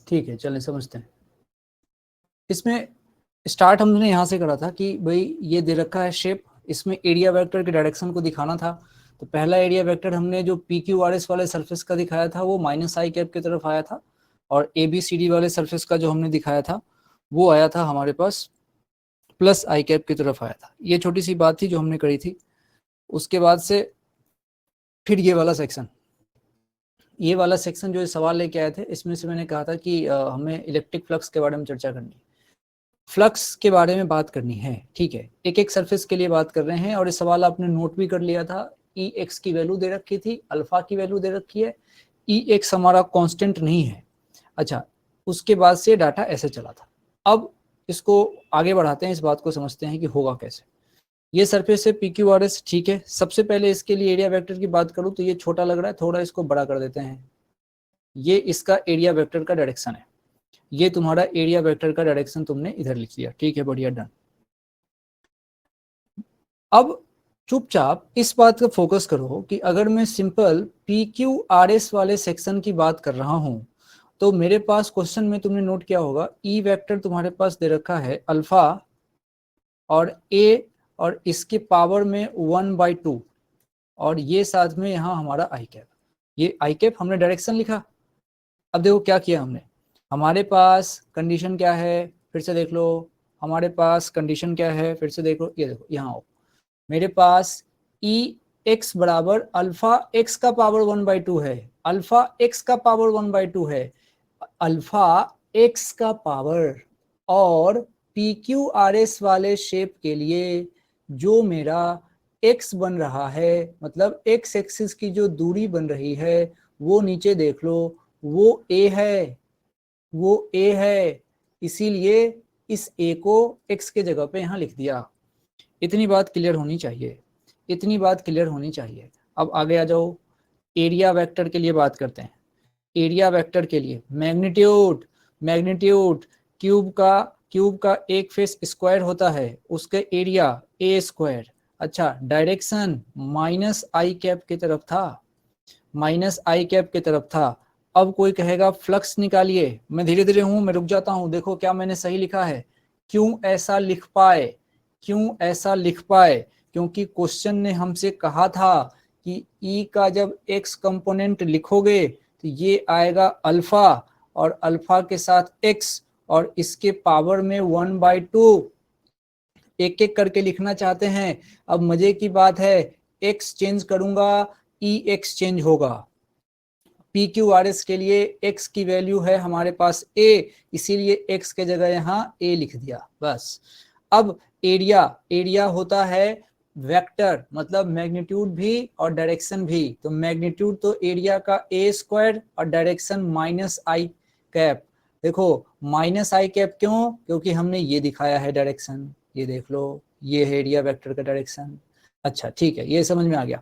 ठीक है, चलें समझते हैं। इसमें स्टार्ट हमने यहाँ से करा था कि भाई ये दे रखा है शेप, इसमें एरिया वेक्टर के डायरेक्शन को दिखाना था। तो पहला एरिया वेक्टर हमने जो पी क्यू आर एस वाले सरफेस का दिखाया था वो माइनस आई कैप की तरफ आया था, और ए बी सी डी वाले सरफेस का जो हमने दिखाया था वो आया था हमारे पास प्लस आई कैप की तरफ आया था। ये छोटी सी बात थी जो हमने करी थी। उसके बाद से फिर ये वाला सेक्शन जो सवाल लेके आए थे, इसमें से मैंने कहा था कि हमें इलेक्ट्रिक फ्लक्स के बारे में चर्चा करनी है, फ्लक्स के बारे में बात करनी है। ठीक है, एक एक सरफेस के लिए बात कर रहे हैं, और ये सवाल आपने नोट भी कर लिया था। ई एक्स की वैल्यू दे रखी थी, अल्फा की वैल्यू दे रखी है, ई एक्स हमारा कांस्टेंट नहीं है। अच्छा, उसके बाद से डाटा ऐसे चला था। अब इसको आगे बढ़ाते हैं, इस बात को समझते हैं कि होगा कैसे। ये सरफेस है पी क्यू आर एस, ठीक है। सबसे पहले इसके लिए एरिया वेक्टर की बात करूं तो ये छोटा लग रहा है, थोड़ा इसको बड़ा कर देते हैं। ये इसका एरिया वेक्टर का डायरेक्शन है, ये तुम्हारा एरिया वेक्टर का डायरेक्शन तुमने इधर लिख लिया, ठीक है, बढ़िया, डन। अब चुपचाप इस बात का फोकस करो कि अगर मैं simple P Q R S वाले सेक्शन की बात कर रहा हूं तो मेरे पास क्वेश्चन में तुमने नोट किया होगा ई वेक्टर तुम्हारे पास दे रखा है अल्फा और ए, और इसके पावर में 1/2, और ये साथ में यहाँ हमारा आई कैप। ये आई कैप हमने डायरेक्शन लिखा। अब देखो क्या किया हमने, हमारे पास कंडीशन क्या है, फिर से देख लो, हमारे पास कंडीशन क्या है, फिर से देखो, ये देखो यहाँ आओ, मेरे पास ई एक्स बराबर अल्फा एक्स का पावर 1/2 है, अल्फा एक्स का पावर 1/2 है, अल्फा एक्स का पावर। और पी क्यू आर एस वाले शेप के लिए जो मेरा एक्स बन रहा है, मतलब एक्स एक्सिस की जो दूरी बन रही है वो नीचे देख लो, वो ए है, वो ए है, इसीलिए इस ए को एक्स के जगह पे यहाँ लिख दिया। इतनी बात क्लियर होनी चाहिए, इतनी बात क्लियर होनी चाहिए। अब आगे आ जाओ, एरिया वेक्टर के लिए बात करते हैं। एरिया वेक्टर के लिए मैग्नीट्यूड, मैग्नीट्यूड क्यूब का एक फेस स्क्वायर होता है, उसका एरिया ए स्क्वायर। अच्छा, डायरेक्शन माइनस आई कैप की तरफ था, माइनस आई कैप की तरफ था। अब कोई कहेगा फ्लक्स निकालिए, मैं धीरे धीरे हूं, मैं रुक जाता हूं, देखो क्या मैंने सही लिखा है। क्यों ऐसा लिख पाए, क्यों ऐसा लिख पाए, क्योंकि क्वेश्चन ने हमसे कहा था कि ई का जब एक्स कंपोनेंट लिखोगे तो ये आएगा अल्फा, और अल्फा के साथ एक्स, और इसके पावर में 1/2, एक एक करके लिखना चाहते हैं। अब मजे की बात है, एक्स चेंज करूंगा, ई एक्स चेंज होगा। पी क्यू आर एस के लिए x की वैल्यू है हमारे पास a, इसीलिए x के जगह यहाँ a लिख दिया, बस। अब एरिया, एरिया होता है वेक्टर, मतलब मैग्नीट्यूड भी और डायरेक्शन भी। तो मैग्नीट्यूड तो एरिया का a स्क्वायर और डायरेक्शन माइनस आई कैप। देखो माइनस आई कैप क्यों, क्योंकि हमने ये दिखाया है डायरेक्शन, ये देख लो, ये है एरिया वेक्टर का डायरेक्शन। अच्छा ठीक है, ये समझ में आ गया।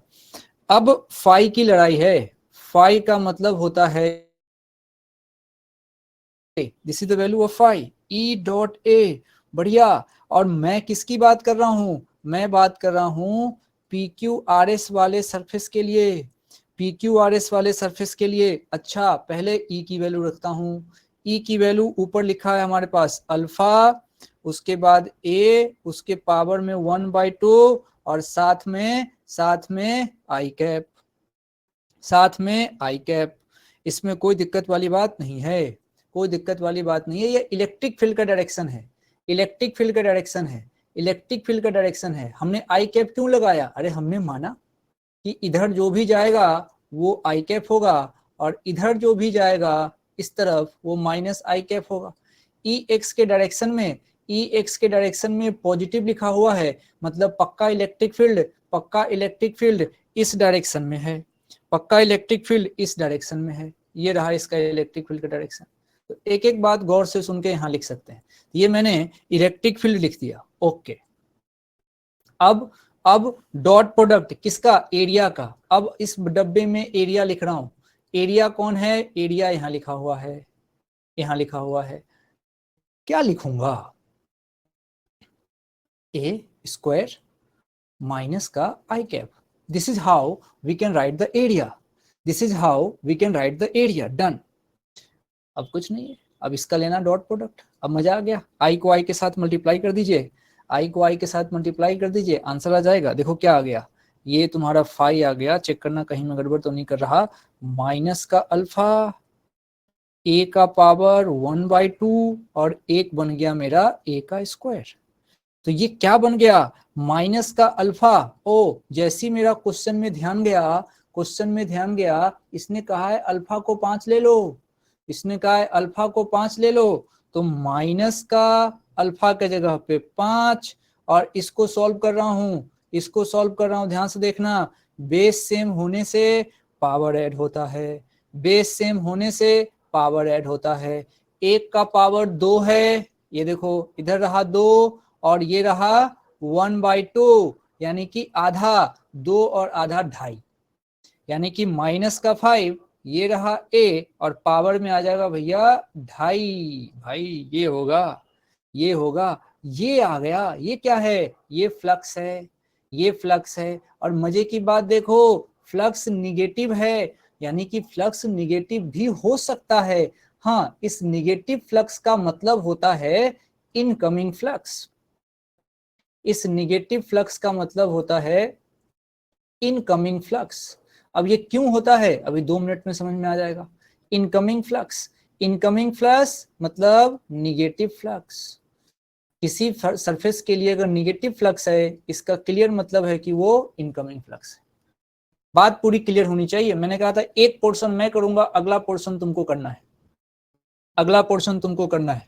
अब फाई की लड़ाई है, फाई का मतलब होता है this is the value of phi, E dot A, बढ़िया। और मैं किसकी बात कर रहा हूं, मैं बात कर रहा हूं पी क्यू आर एस वाले सरफेस के लिए, पी क्यू आर एस वाले सरफेस के लिए। अच्छा, पहले ई की वैल्यू रखता हूं, ई की वैल्यू ऊपर लिखा है हमारे पास अल्फा, उसके बाद ए, उसके पावर में 1/2, और साथ में आई कैप, साथ में आई कैप। इसमें कोई दिक्कत वाली बात नहीं है, कोई दिक्कत वाली बात नहीं है। ये इलेक्ट्रिक फील्ड का डायरेक्शन है, इलेक्ट्रिक फील्ड का डायरेक्शन है, इलेक्ट्रिक फील्ड का डायरेक्शन है। हमने आई कैप क्यों लगाया, अरे हमने माना कि इधर जो भी जाएगा वो आई कैप होगा, और इधर जो भी जाएगा इस तरफ वो माइनस आई कैप होगा। ई एक्स के डायरेक्शन में, ई एक्स के डायरेक्शन में पॉजिटिव लिखा हुआ है, मतलब पक्का इलेक्ट्रिक फील्ड, पक्का इलेक्ट्रिक फील्ड इस डायरेक्शन में है, पक्का इलेक्ट्रिक फील्ड इस डायरेक्शन में है। ये रहा इसका इलेक्ट्रिक फील्ड का डायरेक्शन। तो एक एक बात गौर से सुन के यहाँ लिख सकते हैं। ये मैंने इलेक्ट्रिक फील्ड लिख दिया, ओके। अब डॉट प्रोडक्ट किसका, एरिया का। अब इस डब्बे में एरिया लिख रहा हूं, एरिया कौन है, एरिया यहाँ लिखा हुआ है, यहाँ लिखा हुआ है। क्या लिखूंगा, ए स्क्वायर माइनस का I cap, this is how we can write the area, this is how we can write the area, done. अब कुछ नहीं है, अब इसका लेना डॉट प्रोडक्ट। अब मजा आ गया, आई को आई के साथ मल्टीप्लाई कर दीजिए, आई को आई के साथ मल्टीप्लाई कर दीजिए, आंसर आ जाएगा। देखो क्या आ गया, ये तुम्हारा फाई आ गया, चेक करना कहीं मैं गड़बड़ तो नहीं कर रहा, माइनस का अल्फा ए का पावर 1/2 और एक बन गया मेरा ए का स्क्वायर। तो ये क्या बन गया, माइनस का अल्फा। ओ जैसी मेरा क्वेश्चन में ध्यान गया, क्वेश्चन में ध्यान गया, इसने कहा है अल्फा को 5 ले लो, इसने कहा है अल्फा को 5 ले लो, तो माइनस का अल्फा के जगह पे 5, और इसको सॉल्व कर रहा हूं, इसको सॉल्व कर रहा हूं, ध्यान से देखना, बेस सेम होने से पावर ऐड होता है, बेस सेम होने से पावर ऐड होता है। एक का पावर 2 है, ये देखो इधर रहा 2 और ये रहा 1/2, यानी कि आधा, 2 और आधा 2.5, यानी कि माइनस का 5, ये रहा ए और पावर में आ जाएगा भैया 2.5। भाई ये होगा, ये होगा, ये आ गया, ये क्या है, ये फ्लक्स है, ये फ्लक्स है। और मजे की बात देखो, फ्लक्स निगेटिव है, यानी कि फ्लक्स निगेटिव भी हो सकता है। हाँ, इस निगेटिव फ्लक्स का मतलब होता है इनकमिंग फ्लक्स, इस निगेटिव फ्लक्स का मतलब होता है इनकमिंग फ्लक्स। अब ये क्यों होता है, अभी 2 मिनट में समझ में आ जाएगा। इनकमिंग फ्लक्स, इनकमिंग फ्लक्स मतलब निगेटिव फ्लक्स। किसी सरफेस के लिए अगर निगेटिव फ्लक्स है, इसका क्लियर मतलब है कि वो इनकमिंग फ्लक्स है। बात पूरी क्लियर होनी चाहिए। मैंने कहा था एक पोर्शन मैं करूंगा, अगला पोर्शन तुमको करना है, अगला पोर्शन तुमको करना है।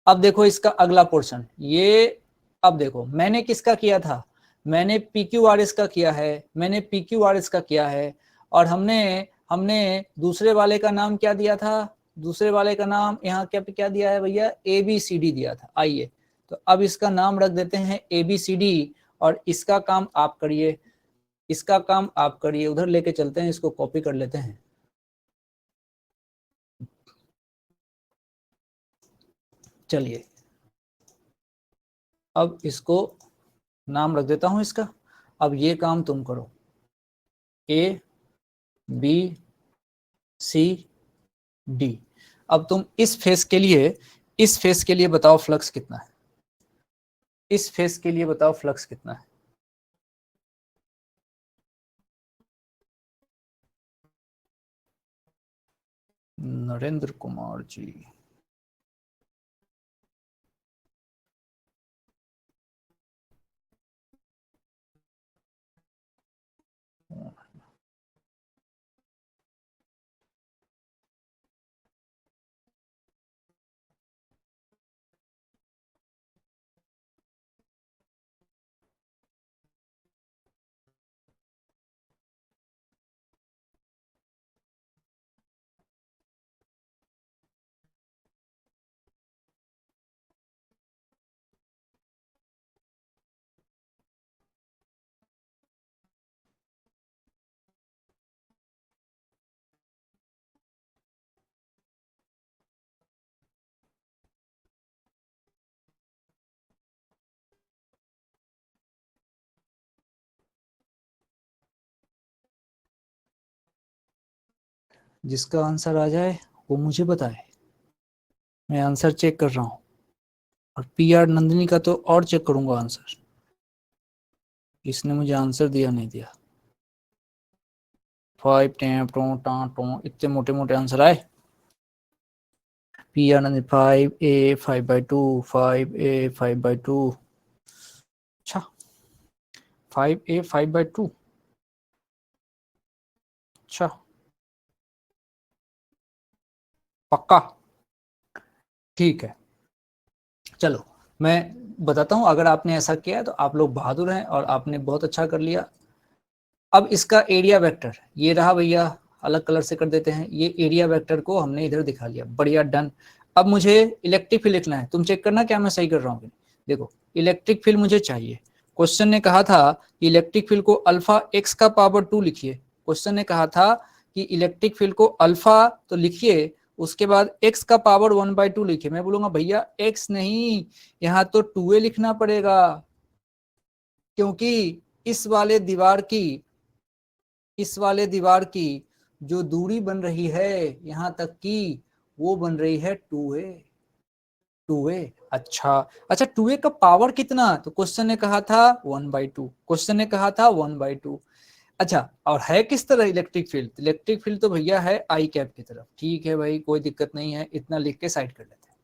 अब देखो इसका अगला पोर्शन, ये अब देखो मैंने किसका किया था, मैंने PQRS का किया है, मैंने PQRS का किया है, और हमने हमने दूसरे वाले का नाम क्या दिया था, दूसरे वाले का नाम यहाँ क्या दिया है भैया, ABCD दिया था। आइए तो अब इसका नाम रख देते हैं ABCD, और इसका काम आप करिए, इसका काम आप करिए, उधर लेके चलते हैं, इसको कॉपी कर लेते हैं। चलिए अब इसको नाम रख देता हूं इसका। अब ये काम तुम करो, ABCD। अब तुम इस फेस के लिए, इस फेस के लिए बताओ फ्लक्स कितना है, इस फेस के लिए बताओ फ्लक्स कितना है। नरेंद्र कुमार जी, जिसका आंसर आ जाए वो मुझे बताए, मैं आंसर चेक कर रहा हूँ। और PR नंदिनी का तो और चेक करूंगा आंसर, इसने मुझे आंसर दिया नहीं दिया। 5 टें टों टां टों, इतने मोटे मोटे आंसर आए। PR नंदिनी 5A 5/2, 5A 5/2, अच्छा 5A 5/2, अच्छा पक्का, ठीक है। चलो मैं बताता हूं, अगर आपने ऐसा किया तो आप लोग बहादुर हैं और आपने बहुत अच्छा कर लिया। अब इसका एरिया वेक्टर ये रहा भैया, अलग कलर से कर देते हैं, ये एरिया वेक्टर को हमने इधर दिखा लिया, बढ़िया डन। अब मुझे इलेक्ट्रिक फील्ड लिखना है, तुम चेक करना क्या मैं सही कर रहा हूँ। देखो इलेक्ट्रिक फील्ड मुझे चाहिए, क्वेश्चन ने कहा था कि इलेक्ट्रिक फील्ड को अल्फा x का पावर 2 लिखिए, क्वेश्चन ने कहा था कि इलेक्ट्रिक फील्ड को अल्फा तो लिखिए, उसके बाद x का पावर 1/2 लिखिए। मैं बोलूंगा भैया x नहीं, यहाँ तो 2a लिखना पड़ेगा, क्योंकि इस वाले दीवार की, इस वाले दीवार की जो दूरी बन रही है यहाँ तक की, वो बन रही है 2a। 2a, अच्छा अच्छा, 2a का पावर कितना? तो क्वेश्चन ने कहा था 1/2, क्वेश्चन ने कहा था 1/2। अच्छा, और है किस तरह इलेक्ट्रिक फील्ड? इलेक्ट्रिक फील्ड तो भैया है आई कैप की तरफ। ठीक है भाई, कोई दिक्कत नहीं है, इतना लिख के साइड कर लेते हैं।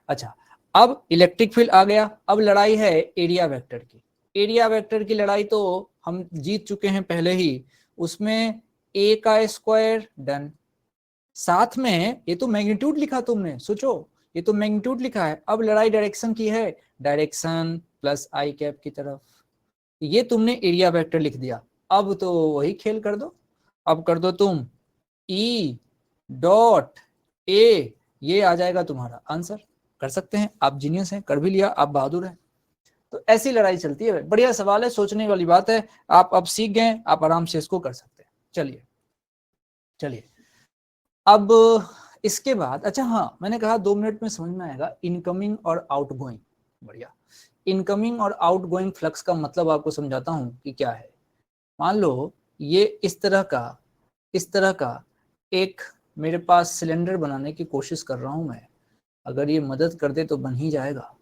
अच्छा, अब इलेक्ट्रिक फील्ड आ गया, अब लड़ाई है एरिया वेक्टर की। एरिया वेक्टर की लड़ाई तो हम जीत चुके हैं पहले ही, उसमें a का स्क्वायर डन, साथ में ये तो मैग्नीट्यूड लिखा तुमने, सोचो ये तो मैग्नीट्यूड लिखा है। अब लड़ाई डायरेक्शन की है, डायरेक्शन प्लस आई कैप की तरफ, ये तुमने एरिया वेक्टर लिख दिया। अब तो वही खेल कर दो, अब कर दो तुम E डॉट ए, ये आ जाएगा तुम्हारा आंसर। कर सकते हैं, आप जीनियस हैं, कर भी लिया, आप बहादुर हैं। तो ऐसी लड़ाई चलती है। बढ़िया सवाल है, सोचने वाली बात है, आप अब सीख गए, आप आराम से इसको कर सकते हैं। चलिए चलिए, अब इसके बाद, अच्छा हाँ, मैंने कहा 2 मिनट में समझ में आएगा इनकमिंग और आउटगोइंग। बढ़िया, इनकमिंग और आउटगोइंग फ्लक्स का मतलब आपको समझाता हूं कि क्या है। मान लो ये इस तरह का एक मेरे पास सिलेंडर बनाने की कोशिश कर रहा हूं मैं। अगर ये मदद कर दे तो बन ही जाएगा।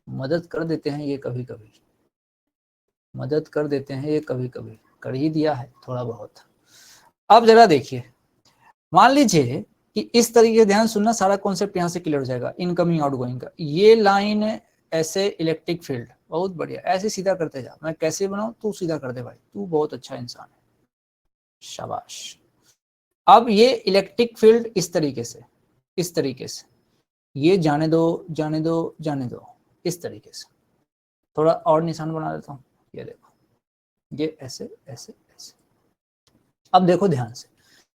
मदद कर देते हैं ये कभी कभी, मदद कर देते हैं ये कभी कभी, कर ही दिया है थोड़ा बहुत। अब जरा देखिए, मान लीजिए कि इस तरीके से, ध्यान सुनना, सारा कॉन्सेप्ट यहाँ से क्लियर हो जाएगा इनकमिंग आउटगोइंग का। ये लाइन ऐसे इलेक्ट्रिक फील्ड, बहुत बढ़िया, ऐसे सीधा करते जा। मैं कैसे बनाऊं, तू सीधा कर दे भाई, तू बहुत अच्छा इंसान है, शाबाश। अब ये इलेक्ट्रिक फील्ड इस तरीके से, इस तरीके से, ये जाने दो जाने दो जाने दो, इस तरीके से। थोड़ा और निशान बना देता हूँ, ये देखो, ये ऐसे ऐसे ऐसे। अब देखो ध्यान से,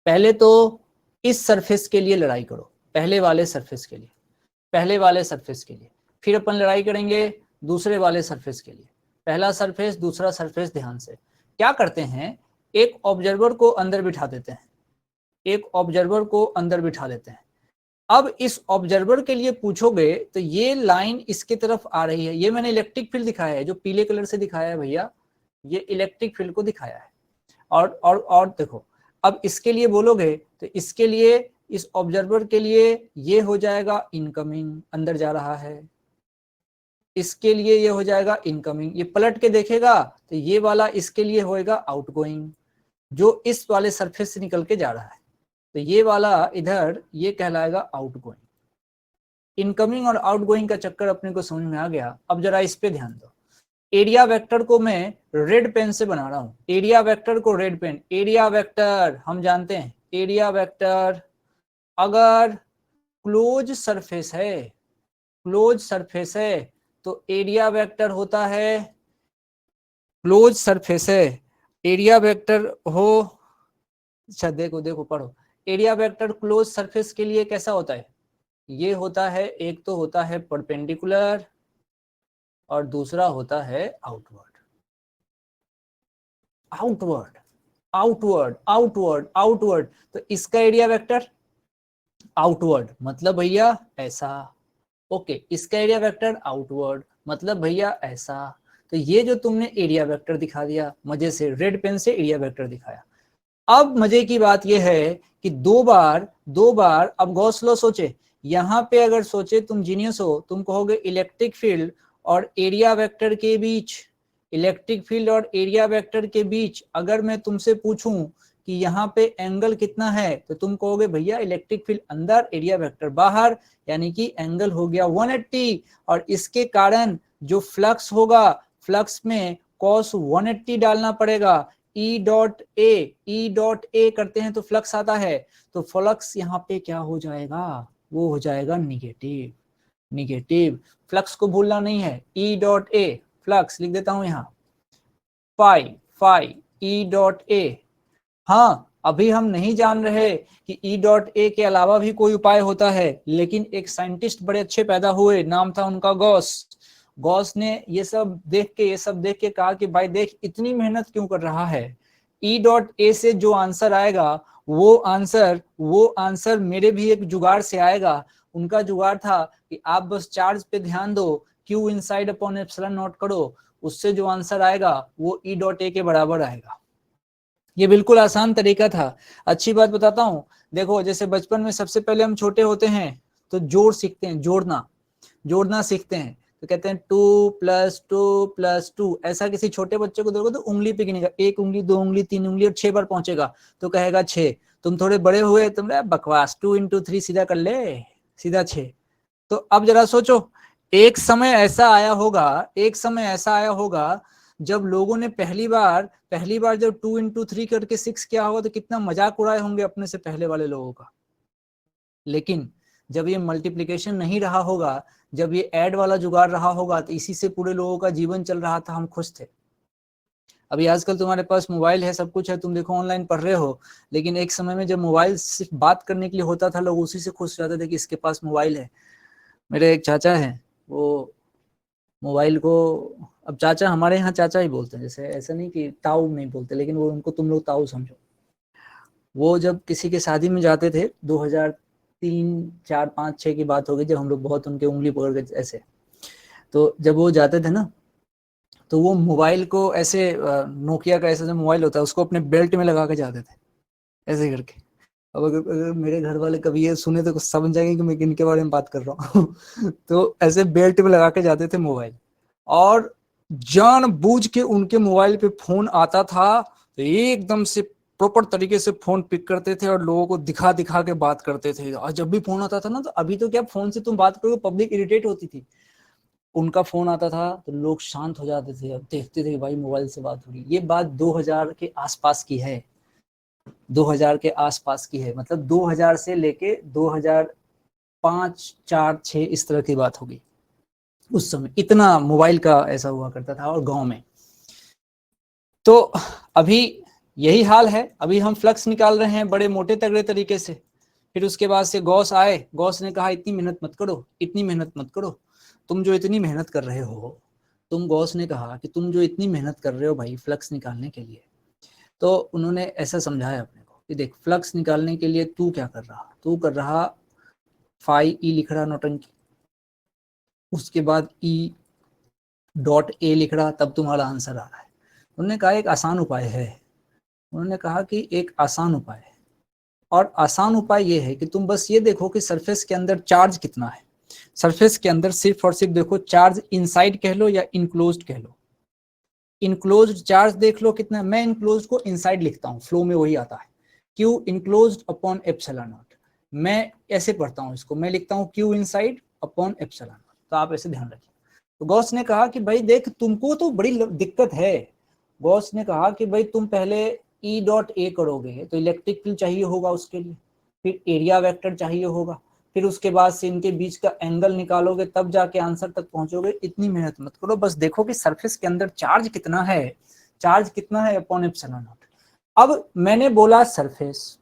पहले तो इस सरफेस के लिए लड़ाई करो, पहले वाले सरफेस के लिए, पहले वाले सरफेस के लिए। फिर अपन लड़ाई करेंगे दूसरे वाले सरफेस के लिए, पहला सरफेस दूसरा सरफेस। ध्यान से क्या करते हैं, एक ऑब्जर्वर को अंदर बिठा देते हैं, एक ऑब्जर्वर को अंदर बिठा लेते हैं। अब इस ऑब्जर्वर के लिए पूछोगे तो ये लाइन इसके तरफ आ रही है, ये मैंने इलेक्ट्रिक फील्ड दिखाया है, जो पीले कलर से दिखाया है भैया, ये इलेक्ट्रिक फील्ड को दिखाया है। और देखो, अब इसके लिए बोलोगे तो इसके लिए, इस ऑब्जर्वर के लिए ये हो जाएगा इनकमिंग, अंदर जा रहा है। इसके लिए ये हो जाएगा इनकमिंग, ये पलट के देखेगा तो ये वाला इसके लिए होएगा आउटगोइंग, जो इस वाले सरफेस से निकल के जा रहा है। तो ये वाला इधर, ये कहलाएगा आउटगोइंग। इनकमिंग और आउटगोइंग का चक्कर अपने को समझ में आ गया। अब जरा इस पे ध्यान दो, एरिया वेक्टर को मैं रेड पेन से बना रहा हूं, एरिया वेक्टर को रेड पेन। एरिया वेक्टर हम जानते हैं, एरिया वेक्टर अगर क्लोज सरफेस है, क्लोज सरफेस है तो एरिया वेक्टर होता है, क्लोज सरफेस है, एरिया वेक्टर हो, अच्छा देखो देखो पढ़ो, एरिया वेक्टर क्लोज सरफेस के लिए कैसा होता है? ये होता है, एक तो होता है परपेंडिकुलर और दूसरा होता है outward. Outward outward outward outward, तो इसका एरिया वेक्टर आउटवर्ड, मतलब भैया ऐसा। ओके, इसका एरिया वेक्टर आउटवर्ड, मतलब भैया ऐसा। तो ये जो तुमने एरिया वेक्टर दिखा दिया, मजे से रेड पेन से एरिया वेक्टर दिखाया। अब मजे की बात यह है कि दो बार अब गॉस लॉ सोचे, यहां पे अगर सोचे, तुम जीनियस हो, तुम कहोगे इलेक्ट्रिक फील्ड और एरिया वेक्टर के बीच, इलेक्ट्रिक फील्ड और एरिया वेक्टर के बीच अगर मैं तुमसे पूछूं कि यहाँ पे एंगल कितना है, तो तुम कहोगे भैया इलेक्ट्रिक फील्ड अंदर, एरिया वेक्टर बाहर, यानी कि एंगल हो गया 180। और इसके कारण जो फ्लक्स होगा, फ्लक्स में cos 180 डालना पड़ेगा। ई डॉट ए करते हैं तो फ्लक्स आता है, तो फ्लक्स यहाँ पे क्या हो जाएगा, वो हो जाएगा निगेटिव। निगेटिव फ्लक्स को भूलना नहीं है, ई डॉट ए फ्लक्स लिख देता हूं यहाँ, phi phi E dot A. हाँ, अभी हम नहीं जान रहे कि ई डॉट ए के अलावा भी कोई उपाय होता है, लेकिन एक साइंटिस्ट बड़े अच्छे पैदा हुए, नाम था उनका गॉस। गॉस ने ये सब देख के कहा कि भाई देख, इतनी मेहनत क्यों कर रहा है, ई डॉट ए से जो आंसर आएगा वो आंसर मेरे भी एक जुगाड़ से आएगा। उनका जुगाड़ था कि आप बस चार्ज पे ध्यान दो, Q inside upon epsilon not करो, उससे जो आंसर आएगा वो ई डॉट ए के बराबर आएगा। ये बिल्कुल आसान तरीका था। अच्छी बात बताता हूँ, देखो जैसे बचपन में सबसे पहले हम छोटे होते हैं तो जोड़ सीखते हैं, जोड़ना सीखते हैं, तो कहते हैं 2+2+2, ऐसा किसी छोटे बच्चे को दोगे तो उंगली पे गिनेगा, 1 उंगली, 2 उंगली, 3 उंगली, और 6 बार पहुंचेगा तो कहेगा 6। तुम थोड़े बड़े हुए, तुम बकवास, 2 × 3 सीधा कर ले, सीधा 6। तो अब जरा सोचो, एक समय ऐसा आया होगा जब लोगों ने पहली बार जब 2 × 3 करके 6 किया होगा तो कितना मजाक उड़ाए होंगे अपने से पहले वाले लोगों का। लेकिन जब ये मल्टीप्लिकेशन नहीं रहा होगा, जब ये ऐड वाला जुगाड़ रहा होगा, तो इसी से पूरे लोगों का जीवन चल रहा था, हम खुश थे। अभी आजकल तुम्हारे पास मोबाइल है, सब कुछ है, तुम देखो ऑनलाइन पढ़ रहे हो, लेकिन एक समय में जब मोबाइल सिर्फ बात करने के लिए होता था, लोग उसी से खुश रहते थे कि इसके पास मोबाइल है। मेरे एक चाचा है, वो मोबाइल को, अब चाचा हमारे यहाँ चाचा ही बोलते हैं, जैसे ऐसा नहीं कि ताऊ नहीं बोलते, लेकिन वो उनको तुम लोग ताऊ समझो। वो जब किसी के शादी में जाते थे, 2003, 4, 5, 6 की बात होगी, जब हम लोग बहुत उनके उंगली पकड़ के ऐसे, तो जब वो जाते थे ना, तो वो मोबाइल को ऐसे, नोकिया का ऐसा जो मोबाइल होता है उसको अपने बेल्ट में लगा के जाते थे, ऐसे करके। अब अगर मेरे घर वाले कभी ये सुने तो समझ जाएंगे कि मैं किनके बारे में बात कर रहा हूँ। तो ऐसे बेल्ट में लगा के जाते थे मोबाइल, और जानबूझ के उनके मोबाइल पे फोन आता था तो एकदम से प्रॉपर तरीके से फोन पिक करते थे और लोगों को दिखा दिखा के बात करते थे। और जब भी फोन आता था ना, तो अभी तो क्या, फोन से तुम बात करोगे पब्लिक इरिटेट होती थी, उनका फोन आता था तो लोग शांत हो जाते थे, अब देखते थे भाई मोबाइल से बात हो रही। ये बात 2000 के आसपास की है, 2000 के आसपास की है, मतलब 2000 से लेके 2005, 4, 6 इस तरह की बात होगी। उस समय इतना मोबाइल का ऐसा हुआ करता था, और गांव में। तो अभी यही हाल है, अभी हम फ्लक्स निकाल रहे हैं बड़े मोटे तगड़े तरीके से। फिर उसके बाद से गॉस आए, गॉस ने कहा इतनी मेहनत मत करो, इतनी मेहनत मत करो, तुम जो इतनी मेहनत कर रहे हो, गॉस ने कहा कि तुम जो इतनी मेहनत कर रहे हो भाई फ्लक्स निकालने के लिए, तो उन्होंने ऐसा समझाया अपने को कि देख, फ्लक्स निकालने के लिए तू क्या कर रहा, तू कर रहा फाई ई लिख रहा नौटंकी, उसके बाद E.A लिख रहा, तब तुम्हारा आंसर आ रहा है। उन्होंने कहा एक आसान उपाय है, उन्होंने कहा कि एक आसान उपाय है, और आसान उपाय ये है कि तुम बस ये देखो कि सरफेस के अंदर चार्ज कितना है। सरफेस के अंदर सिर्फ और सिर्फ देखो चार्ज, इनसाइड कह लो या इनक्लोज्ड कह लो, इनक्लोज्ड चार्ज देख लो कितना। मैं इनक्लोज्ड को इनसाइड लिखता हूँ, फ्लो में वही आता है, Q enclosed upon epsilon not. मैं ऐसे पढ़ता हूँ इसको, मैं लिखता हूँ Q inside upon epsilon not. तो आप ऐसे ध्यान रखिए। तो गॉस ने कहा कि भाई देख, तुमको तो बड़ी दिक्कत है। गॉस ने कहा कि भाई तुम पहले E.A करोगे तो इलेक्ट्रिक फील्ड चाहिए होगा उसके लिए, फिर एरिया वेक्टर चाहिए होगा, फिर उसके बाद से इनके बीच का एंगल निकालोगे, तब जाके आंसर तक पहुंचोगे। इतनी मेहनत मत करो, बस देखो कि सरफेस के अंदर चार्ज कितना है, चार्ज कितना है अपॉन एप्सिलॉन नॉट। अब मैंने बोला सरफेस,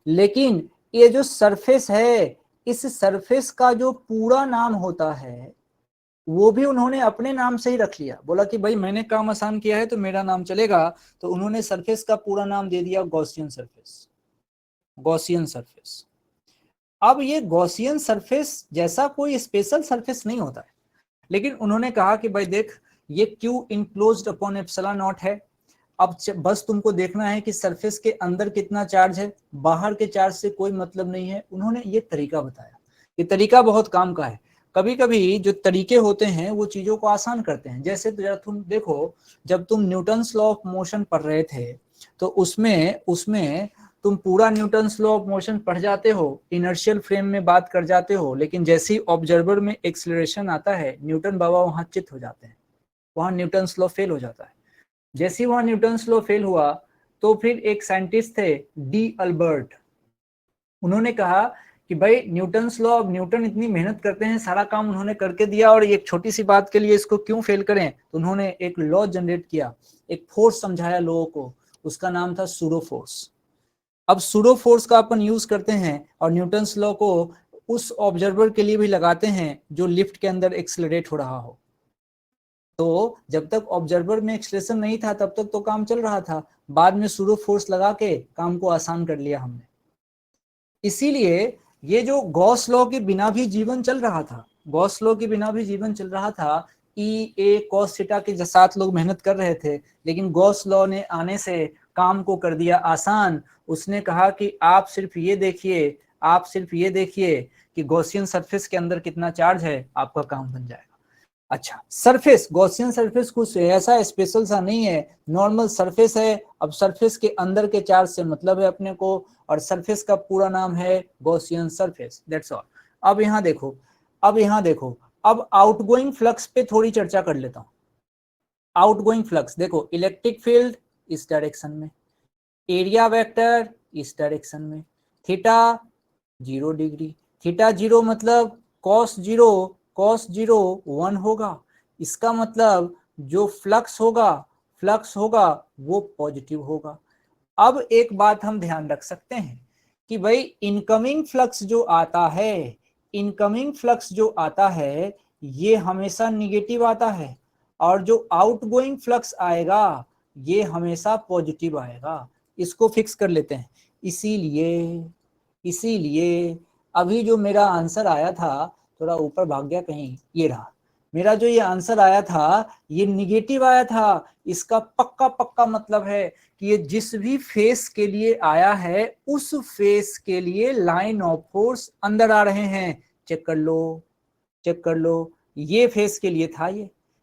लेकिन ये जो सरफेस है, इस सरफेस का जो पूरा नाम होता है वो भी उन्होंने अपने नाम से ही रख लिया। बोला कि भाई मैंने काम आसान किया है तो मेरा नाम चलेगा, तो उन्होंने सरफेस का पूरा नाम दे दिया गॉसियन सरफेस, गॉसियन सरफेस। अब ये गॉसियन सरफेस जैसा कोई स्पेशल सरफेस नहीं होता है, लेकिन उन्होंने कहा कि भाई देख, ये Q enclosed upon epsilon not है। अब बस तुमको देखना है कि सरफेस के अंदर कितना चार्ज है, बाहर के चार्ज से कोई मतलब नहीं है। उन्होंने ये तरीका बताया, ये तरीका बहुत काम का है। कभी कभी जो तरीके होते हैं वो चीजों को आसान करते हैं। जैसे तो तुम देखो, जब तुम न्यूटन्स लॉ ऑफ मोशन पढ़ रहे थे, तो उसमें उसमें तुम पूरा न्यूटन्स लॉ ऑफ मोशन पढ़ जाते हो, इनर्शियल फ्रेम में बात कर जाते हो, लेकिन जैसे ही ऑब्जर्वर में एक्सीलरेशन आता है, न्यूटन बाबा वहां चित हो जाते हैं, वहां न्यूटन्स लॉ फेल हो जाता है। जैसे ही वहां न्यूटन्स लॉ फेल हुआ, तो फिर एक साइंटिस्ट थे डी अल्बर्ट, उन्होंने कहा कि भाई न्यूटन्स लॉ, अब न्यूटन इतनी मेहनत करते हैं, सारा काम उन्होंने करके दिया, और एक छोटी सी बात के लिए इसको क्यों फेल करें। तो उन्होंने एक लॉ जनरेट किया, एक फोर्स समझाया लोगों को, उसका नाम था सूडो फोर्स। अब सूडो फोर्स का अपन यूज करते हैं और न्यूटन्स लॉ को उस ऑब्जर्वर के लिए भी लगाते हैं जो लिफ्ट के अंदर एक्सेलरेट हो रहा हो। तो जब तक ऑब्जर्वर में एक्सेलरेशन नहीं था तब तक तो काम चल रहा था, बाद में सूडो फोर्स लगा के काम को आसान कर लिया हमने। इसीलिए ये जो गॉस लॉ के बिना भी जीवन चल रहा था, गॉस लॉ के बिना भी जीवन चल रहा था, ई ए कॉस थीटा के साथ लोग मेहनत कर रहे थे, लेकिन गॉस लॉ ने आने से काम को कर दिया आसान। उसने कहा कि आप सिर्फ ये देखिए, आप सिर्फ ये देखिए कि गॉसियन सरफेस के अंदर कितना चार्ज है, आपका काम बन जाएगा। अच्छा, सरफेस, गॉसियन सरफेस कुछ ऐसा स्पेशल सा नहीं है, नॉर्मल सरफेस है। अब सरफेस के अंदर के चार्ज से मतलब है अपने को, और सरफेस का पूरा नाम है गॉसियन सरफेस, दैट्स ऑल। अब यहाँ देखो, अब यहाँ देखो, अब आउटगोइंग फ्लक्स पे थोड़ी चर्चा कर लेता हूँ। आउटगोइंग फ्लक्स देखो, इलेक्ट्रिक फील्ड इस डायरेक्शन में, एरिया वेक्टर इस डायरेक्शन में, थीटा 0 डिग्री, थीटा 0 मतलब कॉस 0, कॉस 0 1 होगा। इसका मतलब जो फ्लक्स होगा, फ्लक्स होगा वो पॉजिटिव होगा। अब एक बात हम ध्यान रख सकते हैं कि भाई इनकमिंग फ्लक्स जो आता है, इनकमिंग फ्लक्स जो आता है ये हमेशा निगेटिव आता है, और जो आउटगोइंग फ्लक्स आएगा ये हमेशा पॉजिटिव आएगा। इसको फिक्स कर लेते हैं। इसीलिए इसीलिए अभी जो मेरा आंसर आया था, थोड़ा ऊपर भाग गया कहीं, ये रहा मेरा जो ये आंसर आया था, ये निगेटिव आया था। इसका पक्का पक्का मतलब है कि ये जिस भी फेस के लिए आया है उस फेस के लिए लाइन ऑफ फोर्स अंदर आ रहे हैं। चेक कर लो, चेक कर लो, ये फेस के लिए था,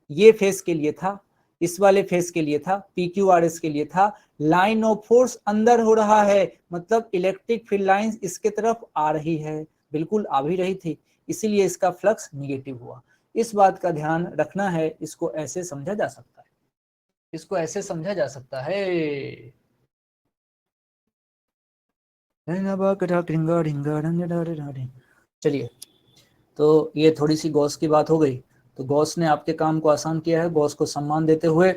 ये फेस के लिए था, इस वाले फेस के लिए था, PQRS के लिए था। लाइन ऑफ फोर्स अंदर हो रहा है, मतलब इलेक्ट्रिक फील्ड लाइन इसके तरफ आ रही है, बिल्कुल आ भी रही थी, इसीलिए इसका फ्लक्स निगेटिव हुआ। इस बात का ध्यान रखना है। इसको ऐसे समझा जा सकता है, इसको ऐसे समझा जा सकता है। चलिए, तो ये थोड़ी सी गॉस की बात हो गई। तो गॉस ने आपके काम को आसान किया है, गॉस को सम्मान देते हुए,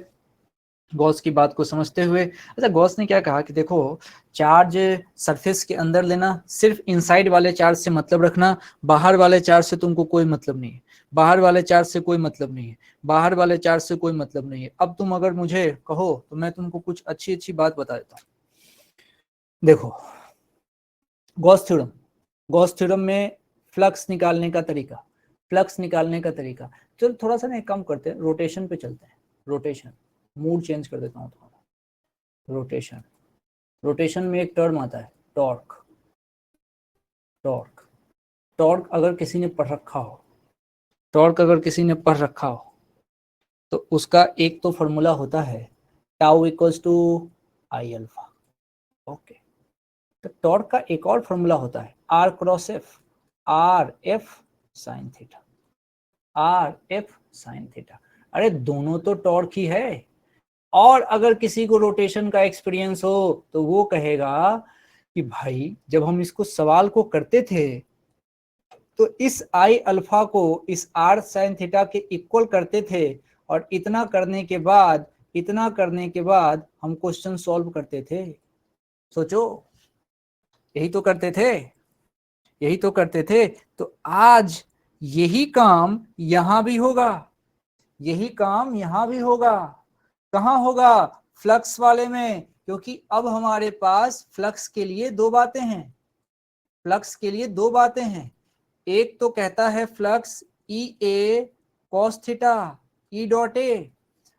गॉस की बात को समझते हुए। अच्छा, गॉस ने क्या कहा कि देखो, चार्ज सरफेस के अंदर लेना, सिर्फ इनसाइड वाले चार्ज से मतलब रखना, बाहर वाले चार्ज से तुमको कोई मतलब नहीं है, बाहर वाले चार्ज से कोई मतलब नहीं है, बाहर वाले चार्ज से कोई मतलब नहीं है। अब तुम अगर मुझे कहो तो मैं तुमको कुछ अच्छी अच्छी बात बता देता हूँ। देखो, गॉस थ्योरम, गॉस थ्योरम में फ्लक्स निकालने का तरीका, फ्लक्स निकालने का तरीका। चलो थोड़ा सा ना एक काम करते हैं, रोटेशन पे चलते हैं। रोटेशन, मूड चेंज कर देता हूँ थोड़ा। रोटेशन, रोटेशन में एक टर्म आता है टॉर्क। टॉर्क, टॉर्क अगर किसी ने पढ़ रखा हो, टॉर्क अगर किसी ने पढ़ रखा हो तो उसका एक तो फॉर्मूला होता है tau equals to I alpha. Okay, तो टॉर्क का एक और फॉर्मूला होता है R cross F, R F sine theta, R F sine theta. अरे दोनों तो टॉर्क ही है। और अगर किसी को रोटेशन का एक्सपीरियंस हो तो वो कहेगा कि भाई जब हम इसको सवाल को करते थे तो इस आई अल्फा को इस आर साइन थीटा के इक्वल करते थे, और इतना करने के बाद, इतना करने के बाद हम क्वेश्चन सॉल्व करते थे। सोचो, यही तो करते थे, यही तो करते थे। तो आज यही काम यहां भी होगा, यही काम यहां भी होगा। कहां होगा? फ्लक्स वाले में, क्योंकि अब हमारे पास फ्लक्स के लिए दो बातें हैं, फ्लक्स के लिए दो बातें हैं। एक तो कहता है फ्लक्स ई ए कॉस थीटा, ई डॉट ए,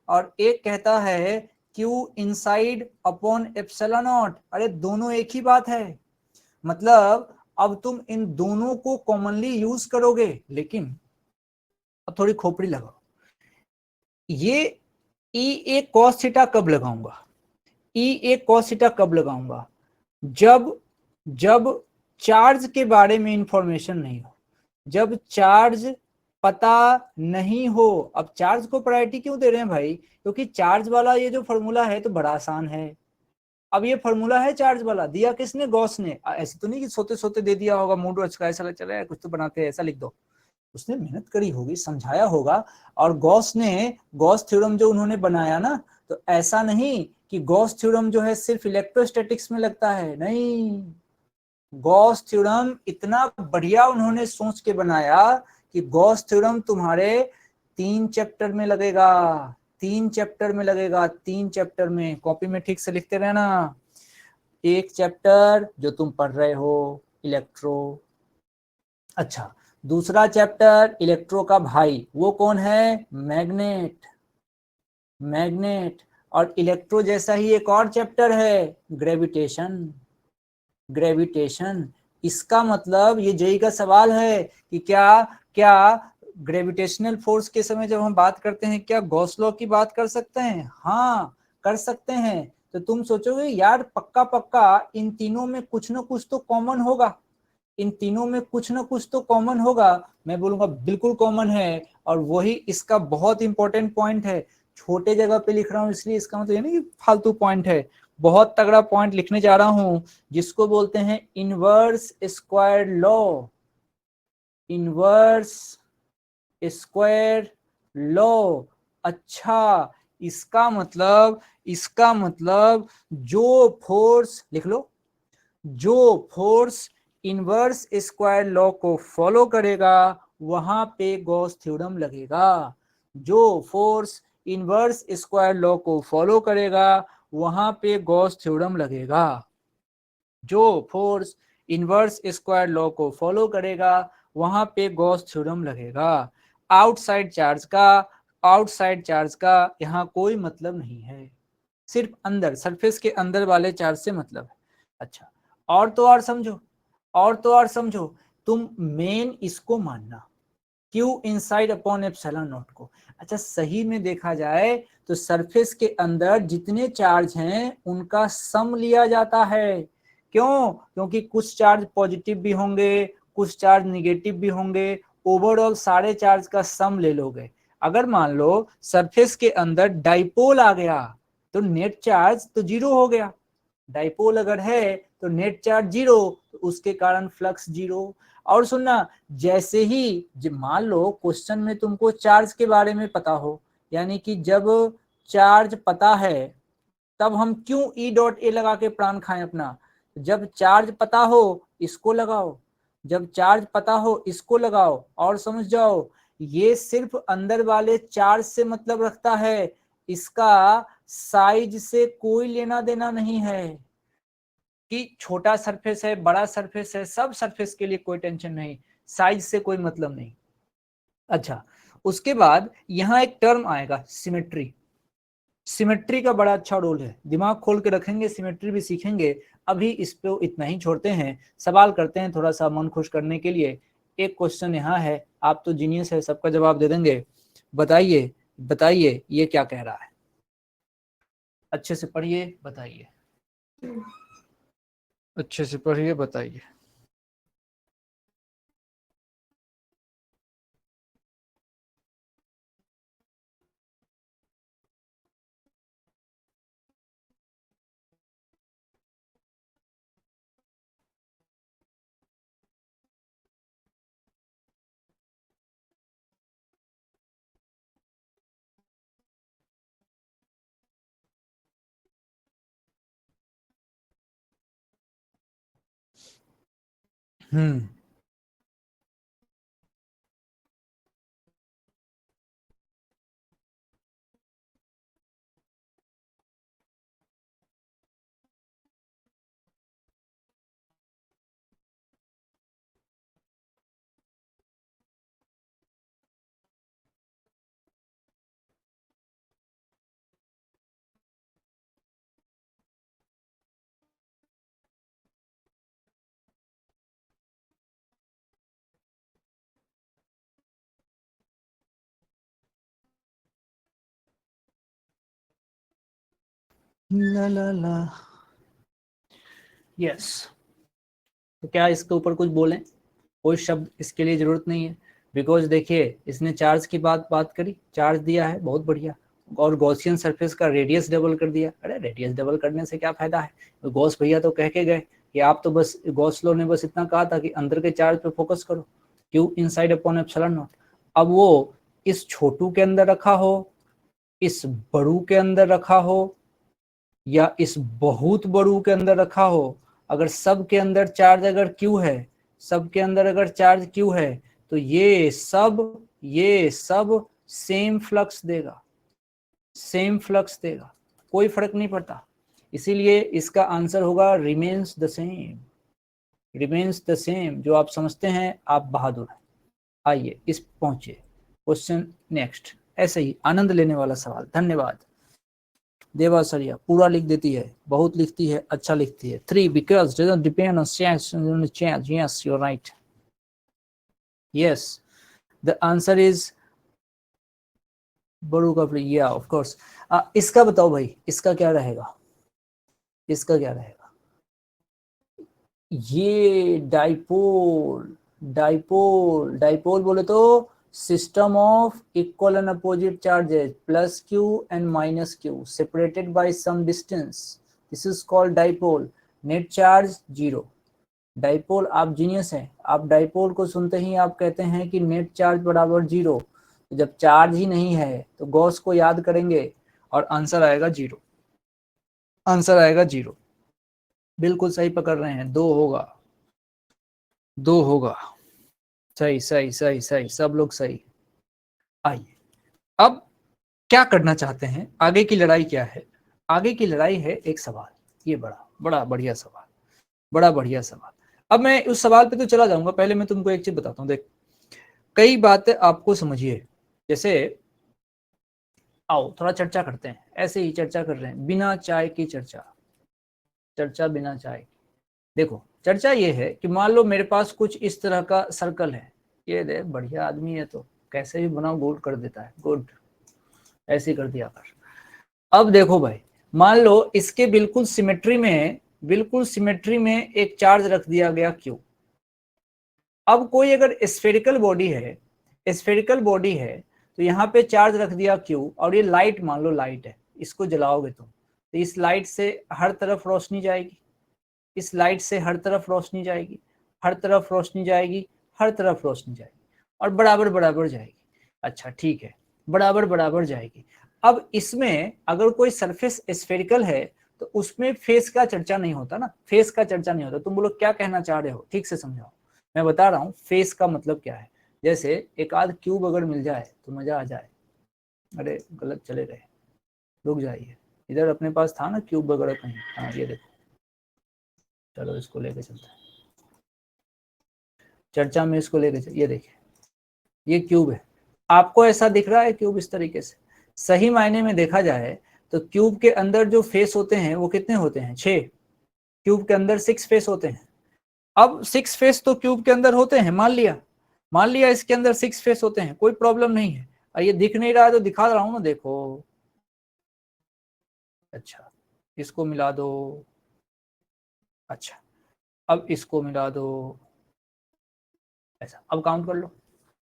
और एक कहता है Q inside upon epsilon not. अरे दोनों एक ही बात है, मतलब अब तुम इन दोनों को कॉमनली यूज करोगे। लेकिन अब थोड़ी खोपड़ी लगाओ, ये ई ए कॉस थीटा कब लगाऊंगा, ई ए कॉस थीटा कब लगाऊंगा? जब जब चार्ज के बारे में इंफॉर्मेशन नहीं हो, जब चार्ज पता नहीं हो। अब चार्ज को प्रायोरिटी क्यों दे रहे हैं भाई? क्योंकि चार्ज वाला ये जो फॉर्मूला है तो बड़ा आसान है। अब ये फॉर्मूला है चार्ज वाला, दिया किसने? गॉस ने। ऐसे तो नहीं कि सोते सोते दे दिया होगा, मूड अच्छा ऐसा लग चला है कुछ तो बनाते हैं ऐसा लिख दो। उसने मेहनत करी होगी, समझाया होगा। और गॉस ने, गॉस थ्योरम जो उन्होंने बनाया ना, तो ऐसा नहीं कि गॉस थ्योरम जो है सिर्फ इलेक्ट्रोस्टैटिक्स में लगता है, नहीं। गॉस थ्योरम इतना बढ़िया उन्होंने सोच के बनाया कि गॉस थ्योरम तुम्हारे 3 चैप्टर में लगेगा, 3 चैप्टर में लगेगा, 3 चैप्टर में। कॉपी में ठीक से लिखते रहना। एक चैप्टर जो तुम पढ़ रहे हो इलेक्ट्रो, अच्छा दूसरा चैप्टर इलेक्ट्रो का भाई, वो कौन है? मैग्नेट। मैग्नेट। और इलेक्ट्रो जैसा ही एक और चैप्टर है, ग्रेविटेशन। ग्रेविटेशन। इसका मतलब ये जेई का सवाल है कि क्या क्या ग्रेविटेशनल फोर्स के समय जब हम बात करते हैं, क्या गॉस लॉ की बात कर सकते हैं? हाँ, कर सकते हैं। तो तुम सोचोगे यार पक्का पक्का इन तीनों में कुछ ना कुछ तो कॉमन होगा, इन तीनों में कुछ ना कुछ तो कॉमन होगा। मैं बोलूंगा बिल्कुल कॉमन है, और वही इसका बहुत इंपॉर्टेंट पॉइंट है। छोटे जगह पे लिख रहा हूँ इसलिए इसका मतलब ये नहीं कि फालतू पॉइंट है, बहुत तगड़ा पॉइंट लिखने जा रहा हूं, जिसको बोलते हैं inverse square law. Inverse square law. अच्छा, इसका मतलब जो फोर्स, लिख लो, जो फोर्स इनवर्स स्क्वायर लॉ को फॉलो करेगा वहां पे गॉस थ्योरम लगेगा। जो फोर्स इनवर्स स्क्वायर लॉ को फॉलो करेगा वहां पे गॉस थ्योरम लगेगा। जो फोर्स इनवर्स स्क्वायर लॉ को फॉलो करेगा वहां पे गॉस थ्योरम लगेगा। आउटसाइड चार्ज का यहाँ कोई मतलब नहीं है, सिर्फ अंदर सरफेस के अंदर वाले चार्ज से मतलब है। अच्छा, और तो और समझो, और तो और समझो, तुम मेन इसको मानना, Q inside upon epsilon not को। अच्छा, सही में देखा जाए तो सरफेस के अंदर जितने चार्ज हैं उनका सम लिया जाता है। क्यों? क्योंकि कुछ चार्ज पॉजिटिव भी होंगे, कुछ चार्ज निगेटिव भी होंगे, ओवरऑल सारे चार्ज का सम ले लोगे। अगर मान लो सरफेस के अंदर डाइपोल आ गया तो नेट चार्ज तो जीरो हो गया। डाइपोल अगर है तो नेट चार्ज जीरो, तो उसके कारण फ्लक्स जीरो। और सुनना, जैसे ही मान लो क्वेश्चन में तुमको चार्ज के बारे में पता हो, यानी कि जब चार्ज पता है तब हम क्यों ई डॉट ए लगा के प्राण खाएं अपना। जब चार्ज पता हो इसको लगाओ, जब चार्ज पता हो इसको लगाओ, और समझ जाओ ये सिर्फ अंदर वाले चार्ज से मतलब रखता है, इसका साइज से कोई लेना देना नहीं है कि छोटा सरफेस है बड़ा सरफेस है, सब सरफेस के लिए कोई टेंशन नहीं, साइज से कोई मतलब नहीं। अच्छा, उसके बाद यहाँ एक टर्म आएगा सिमेट्री। सिमेट्री का बड़ा अच्छा रोल है, दिमाग खोल के रखेंगे सिमेट्री भी सीखेंगे। अभी इस पे इतना ही छोड़ते हैं, सवाल करते हैं थोड़ा सा मन खुश करने के लिए। एक क्वेश्चन यहाँ है, आप तो जीनियस है, सबका जवाब दे देंगे। बताइए बताइए ये क्या कह रहा है, अच्छे से पढ़िए बताइए, अच्छे से पढ़िए बताइए। हम्म ला ला ला। यस, तो क्या इसके ऊपर कुछ बोलें? कोई शब्द इसके लिए जरूरत नहीं है, बिकॉज देखिए इसने चार्ज की बात करी, चार्ज दिया है बहुत बढ़िया, और गॉसियन सरफेस का रेडियस डबल कर दिया। अरे रेडियस डबल करने से क्या फायदा है, तो गॉस भैया तो कह के गए कि आप तो बस, गॉस लॉ ने बस इतना कहा था कि अंदर के चार्ज पे फोकस करो, Q inside upon epsilon naught. अब वो इस छोटू के अंदर रखा हो, इस बड़ू के अंदर रखा हो, या इस बहुत बड़ू के अंदर रखा हो, अगर सब के अंदर चार्ज अगर क्यू है, सब के अंदर अगर चार्ज क्यू है, तो ये सब सेम फ्लक्स देगा, सेम फ्लक्स देगा, कोई फर्क नहीं पड़ता। इसीलिए इसका आंसर होगा remains the same. Remains the same, जो आप समझते हैं आप बहादुर हैं। आइए इस पहुंचे क्वेश्चन नेक्स्ट। ऐसे ही आनंद लेने वाला सवाल। धन्यवाद देवा सरिया, पूरा लिख देती है, बहुत लिखती है, अच्छा लिखती है। 3 because doesn't depend on chance. Yes, you're right. Yes, the answer is बड़ू का फ्री। या ऑफ कोर्स। इसका बताओ भाई, इसका क्या रहेगा, इसका क्या रहेगा? ये डाइपोल, डाइपोल, डाइपोल बोले तो system of equal and opposite charges plus Q and minus Q separated by some distance, this is called dipole. Net charge zero. Dipole, आप जीनियस हैं, आप डाइपोल को सुनते ही आप कहते हैं कि नेट चार्ज बराबर जीरो। तो जब चार्ज ही नहीं है तो गॉस को याद करेंगे और आंसर आएगा जीरो, आंसर आएगा जीरो। बिल्कुल सही पकड़ रहे हैं, दो होगा, दो होगा। सही सही सही सही, सब लोग सही। आइए अब क्या करना चाहते हैं, आगे की लड़ाई क्या है? आगे की लड़ाई है एक सवाल, ये बड़ा बड़ा बढ़िया सवाल, बड़ा बढ़िया सवाल। अब मैं उस सवाल पे तो चला जाऊंगा, पहले मैं तुमको एक चीज बताता हूँ। देख, कई बातें आपको समझिए, जैसे आओ थोड़ा चर्चा करते हैं, ऐसे ही चर्चा कर रहे हैं, बिना चाय की चर्चा, चर्चा बिना चाय की। देखो चर्चा ये है कि मान लो मेरे पास कुछ इस तरह का सर्कल है, ये दे बढ़िया आदमी है तो कैसे भी बनाओ गोल कर देता है, गुड, ऐसे कर दिया कर। अब देखो भाई, मान लो इसके बिल्कुल सिमेट्री में, बिल्कुल सिमेट्री में एक चार्ज रख दिया गया क्यू। अब कोई अगर स्फेरिकल बॉडी है, स्फेरिकल बॉडी है, तो यहाँ पे चार्ज रख दिया क्यू, और ये लाइट, मान लो लाइट है, इसको जलाओगे तुम तो इस लाइट से हर तरफ रोशनी जाएगी, इस लाइट से हर तरफ रोशनी जाएगी, हर तरफ रोशनी जाएगी, हर तरफ रोशनी जाएगी, और बराबर बराबर जाएगी। अच्छा ठीक है, बराबर बराबर जाएगी। अब इसमें अगर कोई सरफेस स्फेरिकल है तो उसमें फेस का चर्चा नहीं होता ना, फेस का चर्चा नहीं होता। तुम बोलो क्या कहना चाह रहे हो, ठीक से समझाओ। मैं बता रहा हूँ फेस का मतलब क्या है। जैसे एक आध क्यूब अगर मिल जाए तो मजा आ जाए। अरे गलत चले गए, रुक जाइए, इधर अपने पास था ना क्यूब वगैरह कहीं, हाँ ये देखो, चलो इसको लेके चलते हैं चर्चा में, इसको लेके चल। ये देखिए ये क्यूब है, आपको ऐसा दिख रहा है क्यूब इस तरीके से? सही मायने में देखा जाए तो क्यूब के अंदर जो फेस होते हैं वो कितने होते हैं? 6। क्यूब के अंदर 6 फेस होते हैं। अब 6 फेस तो क्यूब के अंदर होते हैं, मान लिया, मान लिया इसके अंदर 6 फेस होते हैं, कोई प्रॉब्लम नहीं है। और ये दिख नहीं रहा है तो दिखा रहा हूं ना, देखो। अच्छा इसको मिला दो, अच्छा अब इसको मिला दो, ऐसा। अब काउंट कर लो,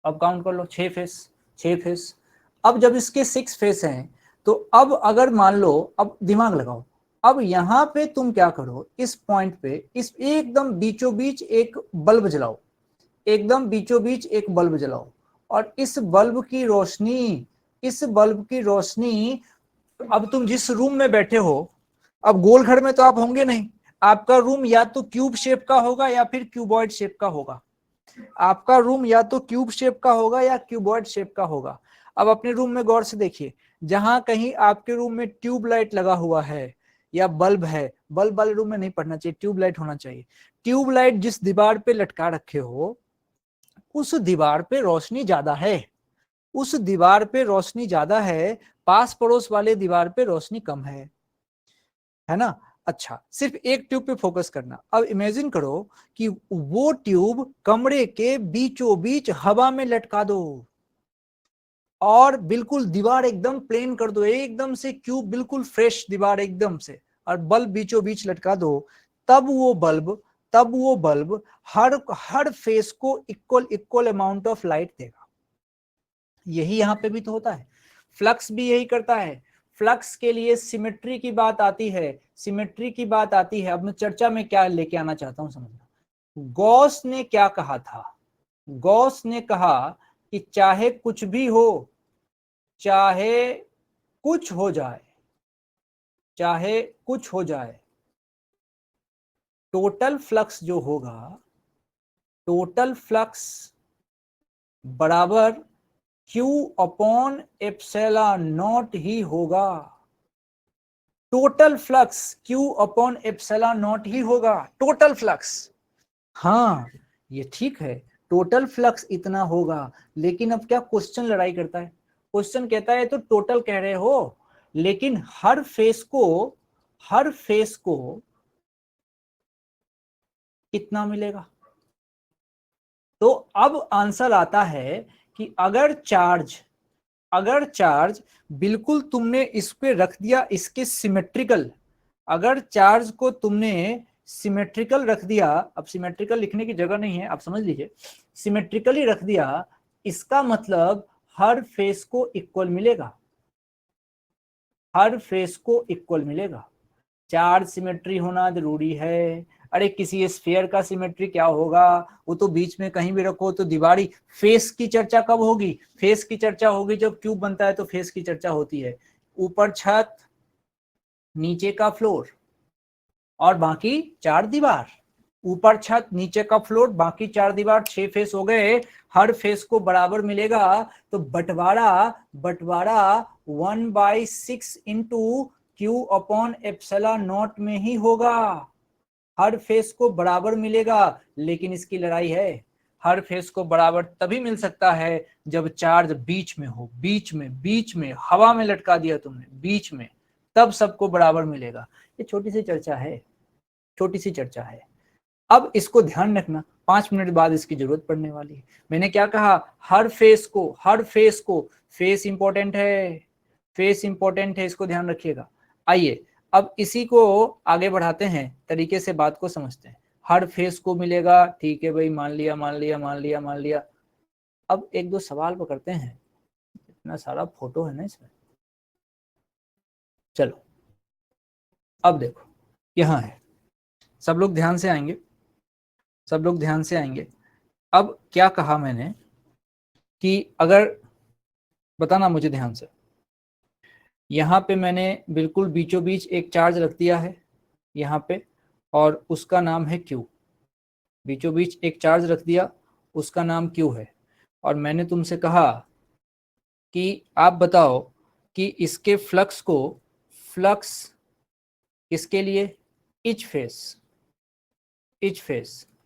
अब काउंट कर लो, 6 फेस, 6 फेस। अब जब इसके 6 फेस हैं तो अब अगर मान लो, अब दिमाग लगाओ, अब यहां पे तुम क्या करो, इस पॉइंट पे, इस एकदम बीचों बीच एक बल्ब जलाओ, एकदम बीचों बीच एक बल्ब जलाओ, और इस बल्ब की रोशनी, इस बल्ब की रोशनी, अब तुम जिस रूम में बैठे हो, अब गोल घर में तो आप होंगे नहीं, आपका रूम या तो क्यूब शेप का होगा या फिर क्यूबॉइड शेप का होगा। आपका रूम या तो क्यूब शेप का होगा या क्यूबॉइड शेप का होगा। अब अपने रूम में गौर से देखिए, जहां कहीं आपके रूम में ट्यूब लाइट लगा हुआ है या बल्ब है, बल्ब वाले रूम में नहीं पड़ना चाहिए, ट्यूब लाइट होना चाहिए। ट्यूब लाइट जिस दीवार पे लटका रखे हो उस दीवार पे रोशनी ज्यादा है, उस दीवार पे रोशनी ज्यादा है, पास पड़ोस वाले दीवार पे रोशनी कम है ना। अच्छा सिर्फ एक ट्यूब पे फोकस करना। अब इमेजिन करो कि वो ट्यूब कमरे के बीचों बीच हवा में लटका दो, और बिल्कुल दीवार एकदम प्लेन कर दो, एकदम से क्यूब बिल्कुल फ्रेश दीवार एकदम से, और बल्ब बीचों बीच लटका दो। तब वो बल्ब, तब वो बल्ब हर हर फेस को equal equal amount of light देगा। यही यहां पे भी तो होता है, फ्लक्स भी यही करता है। फ्लक्स के लिए सिमेट्री की बात आती है, सिमेट्री की बात आती है। अब मैं चर्चा में क्या लेके आना चाहता हूं समझना। गॉस ने क्या कहा था? गॉस ने कहा कि चाहे कुछ भी हो, चाहे कुछ हो जाए, चाहे कुछ हो जाए, टोटल फ्लक्स जो होगा, टोटल फ्लक्स बराबर Q अपॉन एप्सिलॉन नॉट ही होगा। Total flux Q upon epsilon naught ही होगा, टोटल फ्लक्स। हाँ ये ठीक है, टोटल फ्लक्स इतना होगा, लेकिन अब क्या क्वेश्चन लड़ाई करता है, क्वेश्चन कहता है तो टोटल कह रहे हो, लेकिन हर फेस को कितना मिलेगा। तो अब आंसर आता है कि अगर चार्ज बिल्कुल तुमने इस पे रख दिया इसके सिमेट्रिकल, अगर चार्ज को तुमने सिमेट्रिकल रख दिया, अब सिमेट्रिकल लिखने की जगह नहीं है, आप समझ लीजिए, सिमेट्रिकली रख दिया, इसका मतलब हर फेस को इक्वल मिलेगा, हर फेस को इक्वल मिलेगा। चार्ज सिमेट्री होना जरूरी है। अरे किसी स्फीयर का सिमेट्री क्या होगा, वो तो बीच में कहीं भी रखो तो दीवारी। फेस की चर्चा कब होगी, फेस की चर्चा होगी जब क्यूब बनता है तो फेस की चर्चा होती है। ऊपर छत, नीचे का फ्लोर और बाकी चार दीवार, ऊपर छत नीचे का फ्लोर बाकी चार दीवार, 6 फेस हो गए। हर फेस को बराबर मिलेगा, तो बंटवारा 1/6 into Q upon epsilon not में ही होगा। हर फेस को बराबर मिलेगा, लेकिन इसकी लड़ाई है, हर फेस को बराबर तभी मिल सकता है जब चार्ज बीच में हो, बीच में हवा में लटका दिया तुमने बीच में, तब सबको बराबर मिलेगा। ये छोटी सी चर्चा है, छोटी सी चर्चा है। अब इसको ध्यान रखना, 5 मिनट बाद इसकी जरूरत पड़ने वाली है। मैंने क्या कहा, हर फेस को, फेस इंपॉर्टेंट है, फेस इंपॉर्टेंट है, इसको ध्यान रखिएगा। आइए अब इसी को आगे बढ़ाते हैं, तरीके से बात को समझते हैं। हर फेस को मिलेगा, ठीक है भाई, मान लिया। अब एक दो सवाल पकड़ते हैं, इतना सारा फोटो है ना इसमें। चलो अब देखो, यहाँ है, सब लोग ध्यान से आएंगे। अब क्या कहा मैंने कि अगर, बताना मुझे ध्यान से, यहाँ पे मैंने बिल्कुल बीचों बीच एक चार्ज रख दिया है यहाँ पे, और उसका नाम है क्यू। बीचों बीच एक चार्ज रख दिया, उसका नाम क्यू है। और मैंने तुमसे कहा कि आप बताओ कि इसके फ्लक्स किसके लिए, इच फेस,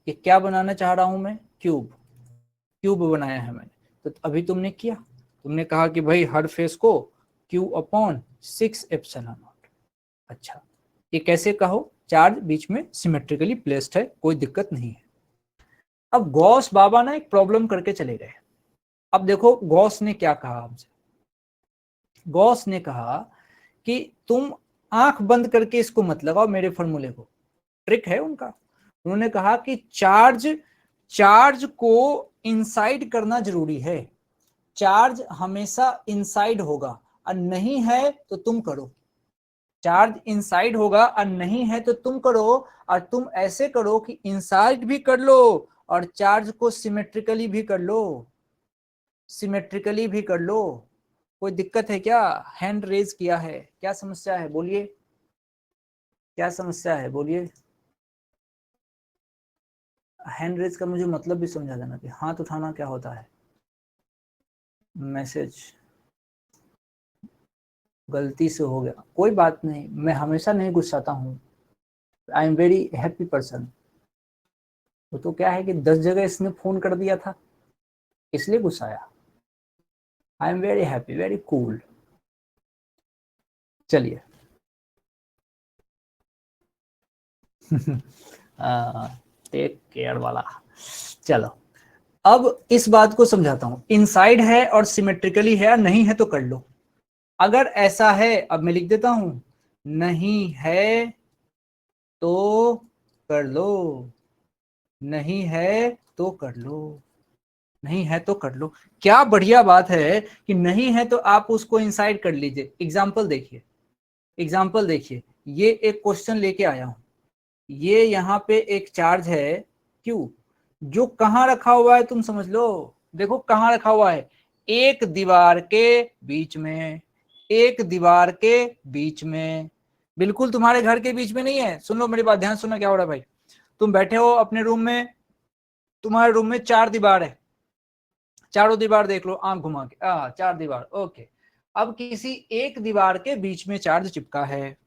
ये क्या बनाना चाह रहा हूं मैं, क्यूब बनाया है मैंने। तो अभी तुमने किया, तुमने कहा कि भाई हर फेस को क्यू अपॉन 6 एप्सिलॉन नॉट। अच्छा, ये कैसे कहो, चार्ज बीच में सिमेट्रिकली प्लेस्ड है, कोई दिक्कत नहीं है। अब गॉस बाबा ना एक प्रॉब्लम करके चले गए। अब देखो गॉस ने क्या कहा हमसे, गॉस ने कहा कि तुम आंख बंद करके इसको मत लगाओ मेरे फॉर्मूले को, ट्रिक है उनका। उन्होंने कहा कि चार्ज को इनसाइड करना जरूरी है, चार्ज हमेशा इनसाइड होगा, और नहीं है तो तुम करो, चार्ज इनसाइड होगा और नहीं है तो तुम करो, और तुम ऐसे करो कि इनसाइड भी कर लो और चार्ज को सिमेट्रिकली भी कर लो। कोई दिक्कत है क्या, हैंड रेज किया है, क्या समस्या है बोलिए, क्या समस्या है बोलिए। हैंड रेज का मुझे मतलब भी समझा देना कि हाथ उठाना क्या होता है। मैसेज गलती से हो गया, कोई बात नहीं, मैं हमेशा नहीं गुस्साता हूँ, आई एम वेरी हैप्पी पर्सन। वो तो क्या है कि 10 जगह इसने फोन कर दिया था, इसलिए गुस्साया। I am very happy, very cool. चलिए टेक केयर वाला। चलो अब इस बात को समझाता हूं, इनसाइड है और सिमेट्रिकली है, नहीं है तो कर लो। अगर ऐसा है, अब मैं लिख देता हूं, नहीं है तो कर लो, नहीं है तो कर लो, नहीं है तो कर लो। क्या बढ़िया बात है कि नहीं है तो आप उसको इनसाइड कर लीजिए। एग्जाम्पल देखिए, ये एक क्वेश्चन लेके आया हूं, ये यहाँ पे एक चार्ज है क्यू, जो कहाँ रखा हुआ है तुम समझ लो। देखो कहाँ रखा हुआ है, एक दीवार के बीच में, एक दीवार के बीच में, बिल्कुल तुम्हारे घर के बीच में नहीं है। सुन लो मेरी बात, ध्यान सुनना क्या हो रहा है भाई। तुम बैठे हो अपने रूम में, तुम्हारे रूम में 4 दीवार है, चारों दीवार देख लो आंख घुमा के, 4 दीवार, ओके। अब किसी एक दीवार के बीच में चार्ज चिपका है,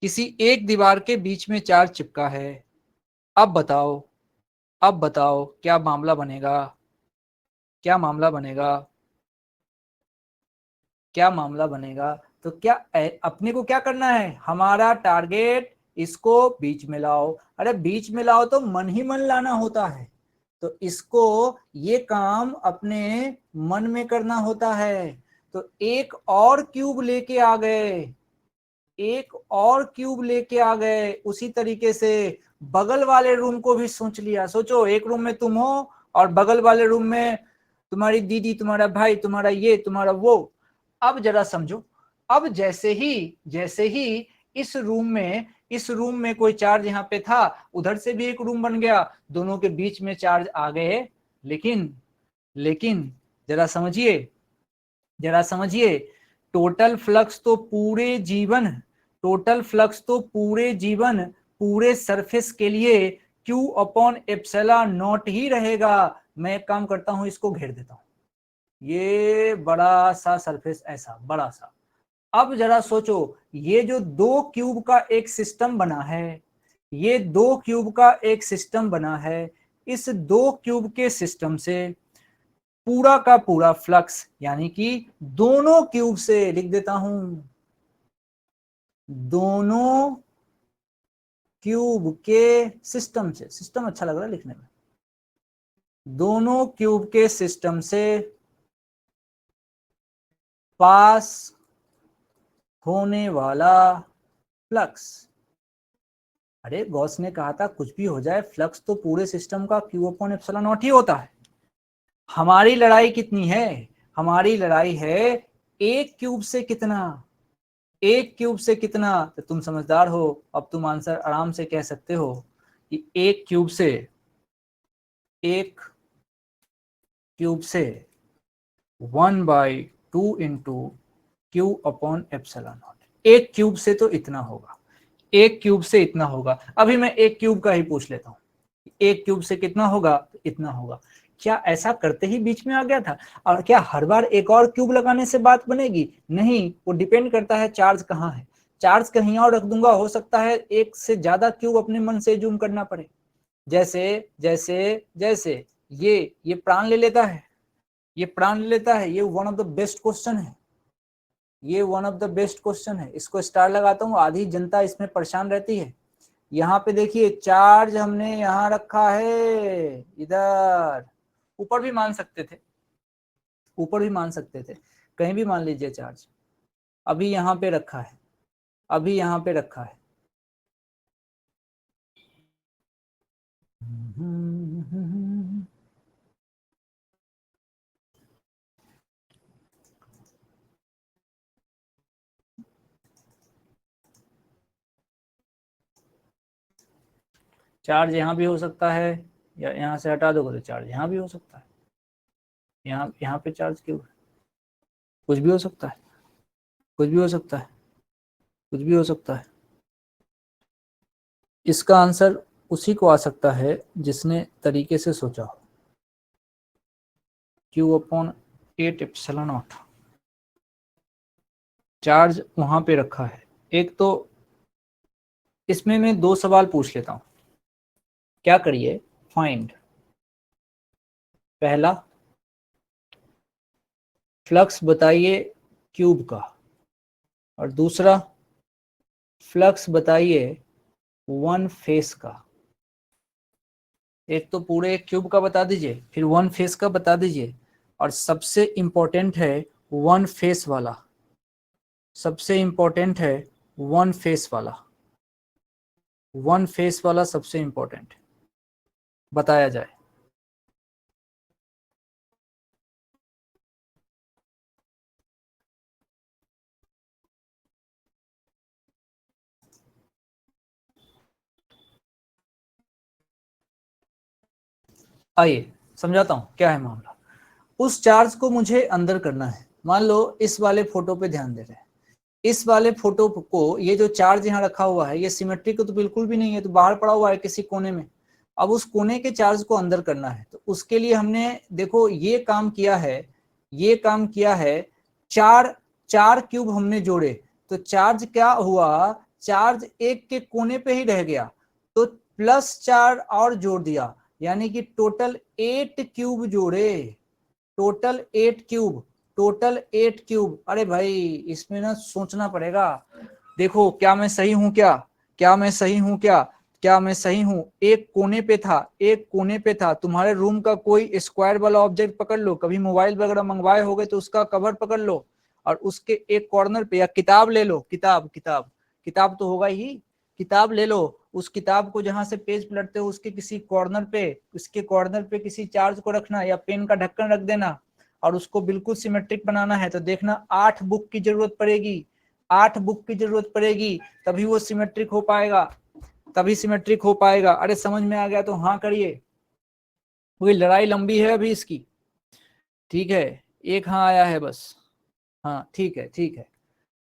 किसी एक दीवार के बीच में चार्ज चिपका है। अब बताओ अब बताओ क्या मामला बनेगा, क्या मामला बनेगा, क्या मामला बनेगा। तो क्या अपने को क्या करना है, हमारा टारगेट इसको बीच में लाओ। अरे बीच में लाओ तो मन ही मन लाना होता है, तो इसको ये काम अपने मन में करना होता है। तो एक और क्यूब लेके आ गए, एक और क्यूब लेके आ गए। उसी तरीके से बगल वाले रूम को भी सोच लिया। सोचो एक रूम में तुम हो और बगल वाले रूम में तुम्हारी दीदी, तुम्हारा भाई, तुम्हारा ये, तुम्हारा वो। अब जरा समझो, अब जैसे ही इस रूम में कोई चार्ज यहाँ पे था, उधर से भी एक रूम बन गया, दोनों के बीच में चार्ज आ गए। लेकिन लेकिन जरा समझिए, जरा समझिए, टोटल फ्लक्स तो पूरे जीवन, टोटल फ्लक्स तो पूरे जीवन, पूरे सरफेस के लिए Q अपॉन एप्सिलॉन नॉट ही रहेगा। मैं एक काम करता हूं, इसको घेर देता हूं, ये बड़ा सा सरफेस, ऐसा बड़ा सा। अब जरा सोचो, ये जो दो क्यूब का एक सिस्टम बना है, ये दो क्यूब का एक सिस्टम बना है, इस दो क्यूब के सिस्टम से पूरा का पूरा फ्लक्स, यानी कि दोनों क्यूब से, लिख देता हूं, दोनों क्यूब के सिस्टम से, सिस्टम अच्छा लग रहा है लिखने में, दोनों क्यूब के सिस्टम से पास होने वाला फ्लक्स। अरे गॉस ने कहा था कुछ भी हो जाए फ्लक्स तो पूरे सिस्टम का Q अपॉन एप्सिलॉन नॉट ही होता है। हमारी लड़ाई कितनी है, हमारी लड़ाई है एक क्यूब से कितना, एक क्यूब से कितना। तो तुम समझदार हो, अब तुम आंसर आराम से कह सकते हो कि एक क्यूब से, एक क्यूब से 1/2 into Q upon epsilon not. एक क्यूब से तो इतना होगा, एक क्यूब से इतना होगा। अभी मैं एक क्यूब का ही पूछ लेता हूं, एक क्यूब से कितना होगा, तो इतना होगा। क्या ऐसा करते ही बीच में आ गया था? और क्या हर बार एक और क्यूब लगाने से बात बनेगी? नहीं, वो डिपेंड करता है चार्ज कहाँ है। चार्ज कहीं और रख दूंगा, हो सकता है एक से ज्यादा क्यूब अपने मन से जूम करना पड़े। जैसे जैसे जैसे ये प्राण ले लेता है, ये प्राण ले लेता है, ये one of the best question है, ये one of the best question है। इसको स्टार लगाता हूँ, आधी जनता इसमें परेशान रहती है। यहाँ पे देखिए चार्ज हमने यहाँ रखा है, इधर ऊपर भी मान सकते थे, ऊपर भी मान सकते थे, कहीं भी मान लीजिए चार्ज। अभी यहाँ पे रखा है, अभी यहाँ पे रखा है। चार्ज यहाँ भी हो सकता है, या यहाँ से हटा दोगे तो चार्ज यहाँ भी हो सकता है। यहाँ यहाँ पे चार्ज क्यों, कुछ भी हो सकता है, कुछ भी हो सकता है, कुछ भी हो सकता है। इसका आंसर उसी को आ सकता है जिसने तरीके से सोचा हो। Q upon 8 epsilon not, charge वहां पे रखा है। एक तो इसमें मैं दो सवाल पूछ लेता हूं, क्या करिए, फाइंड, पहला फ्लक्स बताइए क्यूब का, और दूसरा फ्लक्स बताइए वन फेस का। एक तो पूरे एक क्यूब का बता दीजिए, फिर वन फेस का बता दीजिए, और सबसे इंपॉर्टेंट है वन फेस वाला, सबसे इंपॉर्टेंट है वन फेस वाला, वन फेस वाला सबसे इंपॉर्टेंट बताया जाए। आइए समझाता हूं क्या है मामला। उस चार्ज को मुझे अंदर करना है। मान लो इस वाले फोटो पे ध्यान दे रहे हैं, इस वाले फोटो को, ये जो चार्ज यहाँ रखा हुआ है ये सिमेट्रिक तो बिल्कुल भी नहीं है, तो बाहर पड़ा हुआ है किसी कोने में। अब उस कोने के चार्ज को अंदर करना है, तो उसके लिए हमने देखो ये काम किया है, ये काम किया है, चार चार क्यूब हमने जोड़े, तो चार्ज क्या हुआ, चार्ज एक के कोने पे ही रह गया, तो प्लस चार और जोड़ दिया, यानी कि टोटल 8 क्यूब जोड़े, टोटल 8 क्यूब, टोटल 8 क्यूब। अरे भाई इसमें ना सोचना पड़ेगा। देखो क्या मैं सही हूं क्या, क्या मैं सही हूं क्या, क्या मैं सही हूं। एक कोने पे था, एक कोने पे था। तुम्हारे रूम का कोई स्क्वायर वाला ऑब्जेक्ट पकड़ लो, कभी मोबाइल वगैरह मंगवाए होगे तो उसका कवर पकड़ लो और उसके एक कॉर्नर पे, या किताब ले लो, किताब किताब किताब तो होगा ही, किताब ले लो। उस किताब को जहां से पेज पलटते हो उसके किसी कॉर्नर पे, उसके कॉर्नर पे किसी चार्ज को रखना या पेन का ढक्कन रख देना और उसको बिल्कुल सिमेट्रिक बनाना है। तो देखना 8 बुक की जरूरत पड़ेगी, 8 बुक की जरूरत पड़ेगी, तभी वो सिमेट्रिक हो पाएगा, तभी सिमेट्रिक हो पाएगा। अरे समझ में आ गया तो हाँ करिए, पूरी लड़ाई लंबी है अभी इसकी। ठीक है, एक हाँ आया है बस। हाँ ठीक है ठीक है।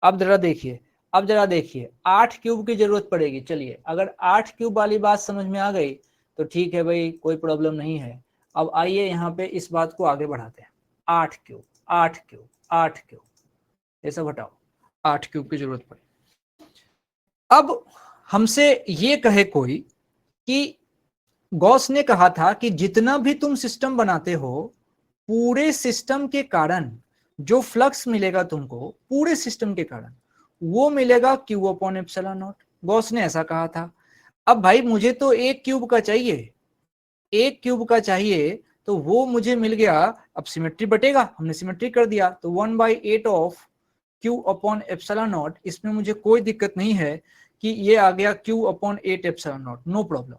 अब जरा देखिए, अब जरा देखिए, 8 क्यूब की जरूरत पड़ेगी। चलिए अगर 8 क्यूब वाली बात समझ में आ गई तो ठीक है भाई, कोई प्रॉब्लम नहीं है। अब आइए यहाँ पे इस बात को आगे बढ़ाते हैं। 8 क्यूब, 8 क्यूब, 8 क्यूब, ये सब हटाओ, 8 क्यूब की जरूरत पड़ेगी। अब हमसे ये कहे कोई कि गॉस ने कहा था कि जितना भी तुम सिस्टम बनाते हो, पूरे सिस्टम के कारण जो फ्लक्स मिलेगा तुमको, पूरे सिस्टम के कारण वो मिलेगा Q upon epsilon not. Gauss ने ऐसा कहा था। अब भाई मुझे तो एक क्यूब का चाहिए, एक क्यूब का चाहिए, तो वो मुझे मिल गया। अब सिमेट्री बटेगा, हमने सिमेट्री कर दिया, तो 1/8 of Q upon epsilon not. इसमें मुझे कोई दिक्कत नहीं है कि ये आ गया Q upon 8 epsilon naught, no problem.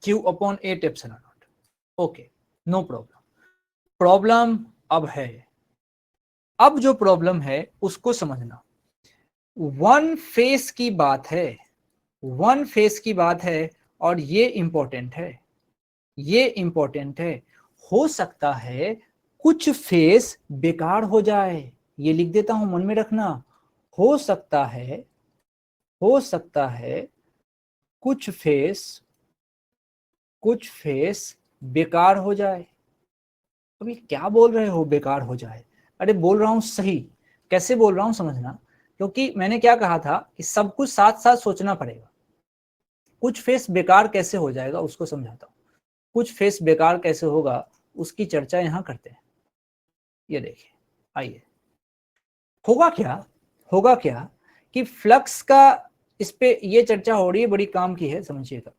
Q upon 8 epsilon naught, okay, no problem. Problem अब है, अब जो प्रॉब्लम है उसको समझना। वन फेस की बात है, वन फेस की बात है, और ये इंपॉर्टेंट है, ये इंपॉर्टेंट है। हो सकता है कुछ फेस बेकार हो जाए, ये लिख देता हूं, मन में रखना। हो सकता है, हो सकता है कुछ फेस, कुछ फेस बेकार हो जाए। अभी क्या बोल रहे हो बेकार हो जाए? अरे बोल रहा हूं सही। कैसे बोल रहा हूं समझना, क्योंकि मैंने क्या कहा था कि सब कुछ साथ साथ सोचना पड़ेगा। कुछ फेस बेकार कैसे हो जाएगा उसको समझाता हूं। कुछ फेस बेकार कैसे होगा उसकी चर्चा यहां करते हैं। ये देखिए, आइए, होगा क्या, होगा क्या कि फ्लक्स का, इस पे ये चर्चा हो रही है, बड़ी काम की है, समझिएगा।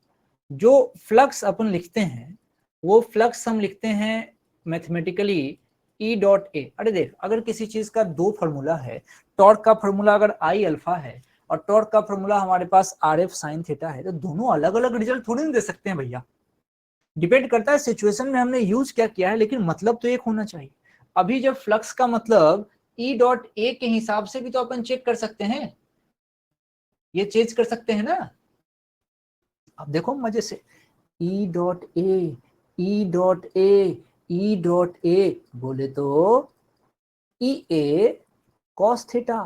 जो फ्लक्स अपन लिखते हैं वो फ्लक्स हम लिखते हैं मैथमेटिकली ई डॉट ए। अरे देख, अगर किसी चीज का दो फॉर्मूला है, टॉर्क का फॉर्मूला अगर आई अल्फा है और टॉर्क का फॉर्मूला हमारे पास आर एफ साइन थीटा है, तो दोनों अलग अलग रिजल्ट थोड़ी ना दे सकते हैं भैया। डिपेंड करता है सिचुएशन में हमने यूज क्या किया है, लेकिन मतलब तो एक होना चाहिए। अभी जब फ्लक्स का मतलब ई डॉट ए के हिसाब से भी तो अपन चेक कर सकते हैं, ये चेंज कर सकते हैं ना। अब देखो मजे से, ई डॉट ए, ई डॉट ए, ई डॉट ए बोले तो ई ए कॉस थीटा।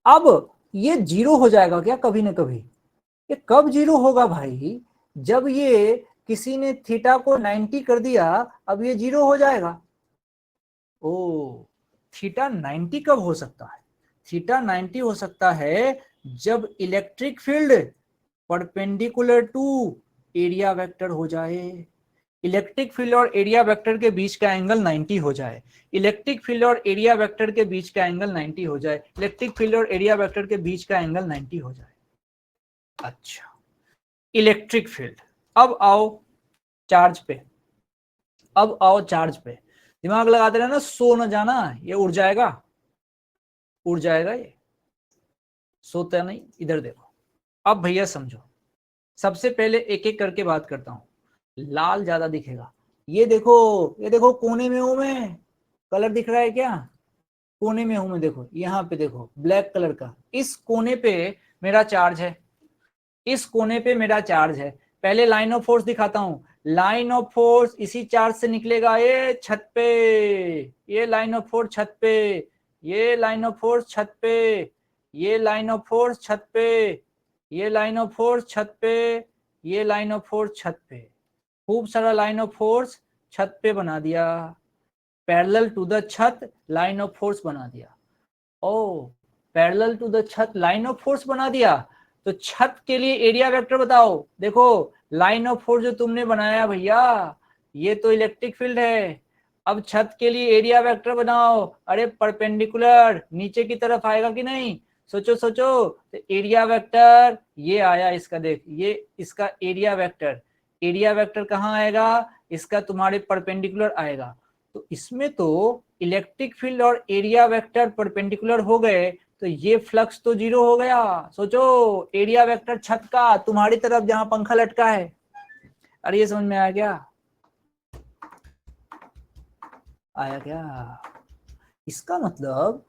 अब ये जीरो हो जाएगा क्या कभी ना कभी? ये कब जीरो होगा भाई? जब ये किसी ने थीटा को 90 कर दिया, अब ये जीरो हो जाएगा। ओ, थीटा 90 कब हो सकता है? थीटा 90 हो सकता है जब electric field perpendicular to area vector हो जाए। इलेक्ट्रिक फील्ड और एरिया वेक्टर के बीच का एंगल 90 हो जाए, इलेक्ट्रिक फील्ड और एरिया वेक्टर के बीच का एंगल 90 हो जाए, इलेक्ट्रिक फील्ड और एरिया वेक्टर के बीच का एंगल 90 हो जाए। अच्छा, इलेक्ट्रिक फील्ड। अब आओ चार्ज पे, अब आओ चार्ज पे। दिमाग लगाते रहना, सो न जाना, ये उड़ जाएगा, उड़ जाएगा ये, सोता नहीं। इधर देखो, अब भैया समझो। सबसे पहले एक एक करके बात करता हूं। लाल ज्यादा दिखेगा, ये देखो, ये देखो कोने में हूं मैं, कलर दिख रहा है क्या? कोने में हूं मैं, देखो यहाँ पे देखो ब्लैक कलर का, इस कोने पे मेरा चार्ज है, इस कोने पे मेरा चार्ज है। पहले लाइन ऑफ फोर्स दिखाता हूं। लाइन ऑफ फोर्स इसी चार्ज से निकलेगा, ये छत पे, ये लाइन ऑफ फोर्स छत पे, ये लाइन ऑफ फोर्स छत पे, ये लाइन ऑफ फोर्स छत पे, ये लाइन ऑफ फोर्स छत पे, ये लाइन ऑफ फोर्स छत पे। खूब सारा लाइन ऑफ फोर्स छत पे बना दिया, पैरेलल टू द छत लाइन ऑफ फोर्स बना दिया। ओ, पैरेलल टू द छत लाइन ऑफ फोर्स बना दिया, तो छत के लिए एरिया वेक्टर बताओ। देखो लाइन ऑफ फोर्स जो तुमने बनाया भैया, ये तो इलेक्ट्रिक फील्ड है। अब छत के लिए एरिया वेक्टर बनाओ। अरे परपेंडिकुलर नीचे की तरफ आएगा कि नहीं, सोचो सोचो। तो एरिया वेक्टर ये आया, इसका देख, ये इसका एरिया वेक्टर, एरिया वेक्टर कहाँ आएगा, इसका तुम्हारे परपेंडिकुलर आएगा। तो इसमें तो इलेक्ट्रिक फील्ड और एरिया वेक्टर परपेंडिकुलर हो गए, तो ये फ्लक्स तो जीरो हो गया। सोचो, एरिया वेक्टर छत का तुम्हारी तरफ जहां पंखा लटका है। अरे ये समझ में आया क्या, आया क्या? इसका मतलब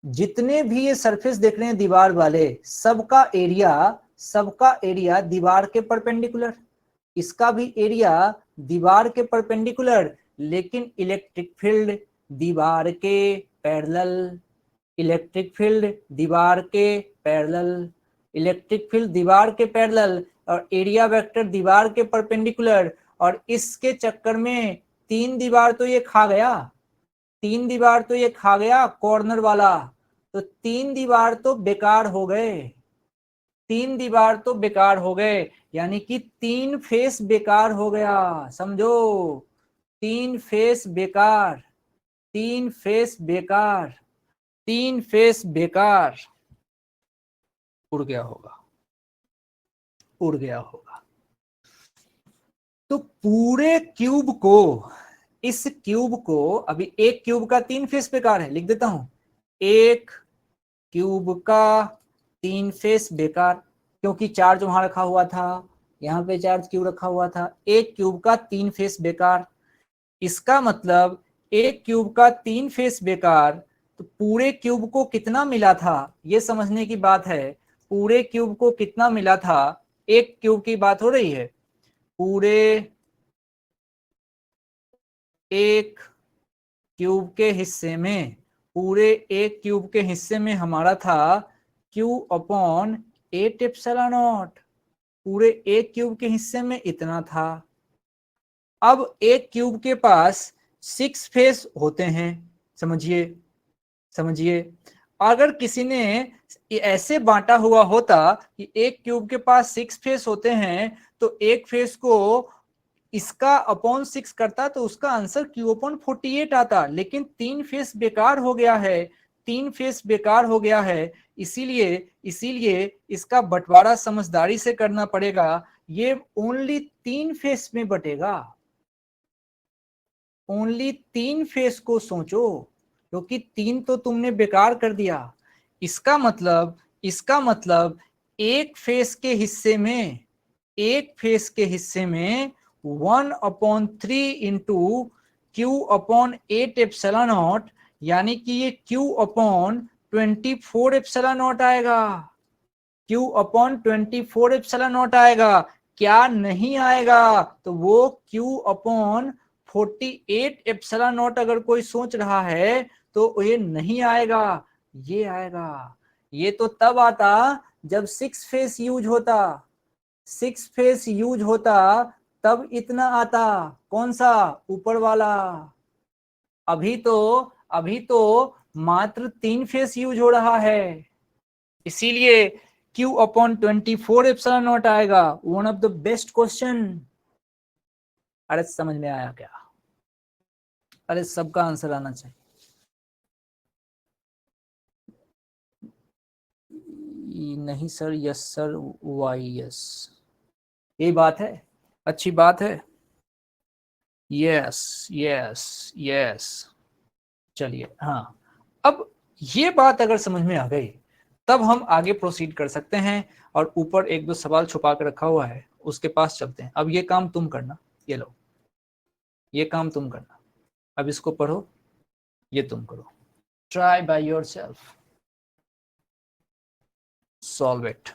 जितने भी ये सरफेस देख रहे हैं दीवार वाले, सबका एरिया दीवार के परपेंडिकुलर, इसका भी एरिया दीवार के परपेंडिकुलर, लेकिन इलेक्ट्रिक फील्ड दीवार के पैरेलल, इलेक्ट्रिक फील्ड दीवार के पैरेलल, इलेक्ट्रिक फील्ड दीवार के पैरेलल, और एरिया वेक्टर दीवार के परपेंडिकुलर। और इसके चक्कर में तीन दीवार तो ये खा गया, तीन दीवार तो ये खा गया कॉर्नर वाला, तो तीन दीवार तो बेकार हो गए, तीन दीवार तो बेकार हो गए, यानी कि तीन फेस बेकार हो गया, समझो। तीन फेस बेकार, तीन फेस बेकार, तीन फेस बेकार, उड़ गया होगा, उड़ गया होगा। तो पूरे क्यूब को, इस क्यूब को, अभी एक क्यूब का तीन फेस बेकार है, लिख देता हूं, एक क्यूब का तीन फेस बेकार, क्योंकि चार्ज वहां रखा हुआ था, यहाँ पे चार्ज क्यूब रखा हुआ था, एक क्यूब का तीन फेस बेकार। इसका मतलब एक क्यूब का तीन फेस बेकार, तो पूरे क्यूब को कितना मिला था, ये समझने की बात है। पूरे क्यूब को कितना मिला था, एक क्यूब की बात हो रही है, पूरे एक क्यूब के हिस्से में, पूरे एक क्यूब के हिस्से में हमारा था Q upon eight epsilon naught, पूरे एक क्यूब के हिस्से में इतना था। अब एक क्यूब के पास सिक्स फेस होते हैं, समझिए, समझिए। अगर किसी ने ऐसे बांटा हुआ होता कि एक क्यूब के पास सिक्स फेस होते हैं, तो एक फेस को इसका अपॉन सिक्स करता तो उसका आंसर क्यू अपॉन 48 आता, लेकिन तीन फेस बेकार हो गया है, तीन फेस बेकार हो गया है, इसीलिए इसीलिए इसका बंटवारा समझदारी से करना पड़ेगा। ये ओनली तीन फेस में बटेगा, ओनली तीन फेस को सोचो, क्योंकि तीन तो तुमने बेकार कर दिया। इसका मतलब एक फेस के हिस्से में, एक फेस के हिस्से में 1/3 into Q upon eight epsilon naught, यानी कि ये क्यू अपॉन 24 एप्सिलॉन नॉट आएगा, क्यू अपॉन 24 एप्सिलॉन नॉट आएगा। क्या नहीं आएगा, तो वो क्यू अपॉन 48 एप्सिलॉन नॉट अगर कोई सोच रहा है तो ये नहीं आएगा, ये आएगा। ये तो तब आता जब सिक्स फेस यूज होता, सिक्स फेस यूज होता तब इतना आता, कौन सा, ऊपर वाला। अभी तो मात्र तीन फेस यूज हो रहा है, इसीलिए Q अपॉन 24 एप्सिलॉन नॉट आएगा। One of the best question. अरे समझ में आया क्या, अरे सबका आंसर आना चाहिए। नहीं sir, yes sir, why yes, यही बात है, अच्छी बात है, यस यस यस। चलिए हाँ, अब ये बात अगर समझ में आ गई, तब हम आगे प्रोसीड कर सकते हैं, और ऊपर एक दो सवाल छुपा के रखा हुआ है, उसके पास चलते हैं। अब ये काम तुम करना, ये लो, ये काम तुम करना, अब इसको पढ़ो, ये तुम करो, try by yourself, solve it.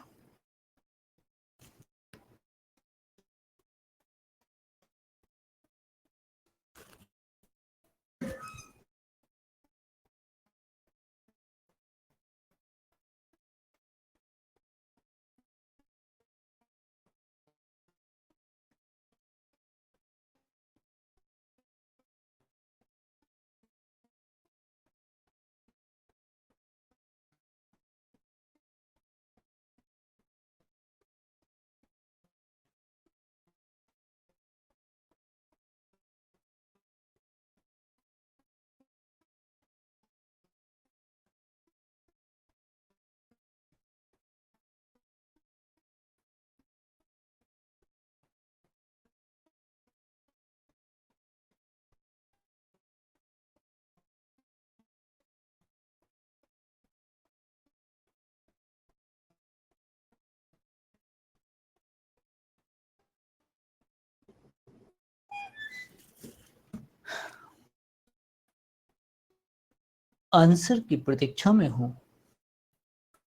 Answer की प्रतीक्षा में हूं,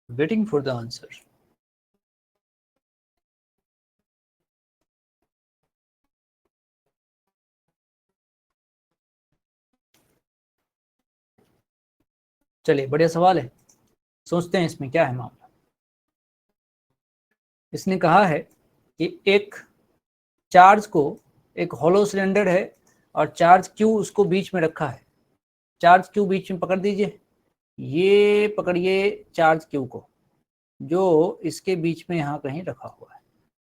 वेटिंग फॉर द आंसर। चलिए, बढ़िया सवाल है, सोचते हैं इसमें क्या है मामला। इसने कहा है कि एक चार्ज को, एक हॉलो सिलेंडर है और चार्ज क्यू उसको बीच में रखा है। चार्ज क्यू बीच में पकड़ दीजिए, ये पकड़िए चार्ज क्यू को, जो इसके बीच में यहाँ कहीं रखा हुआ है।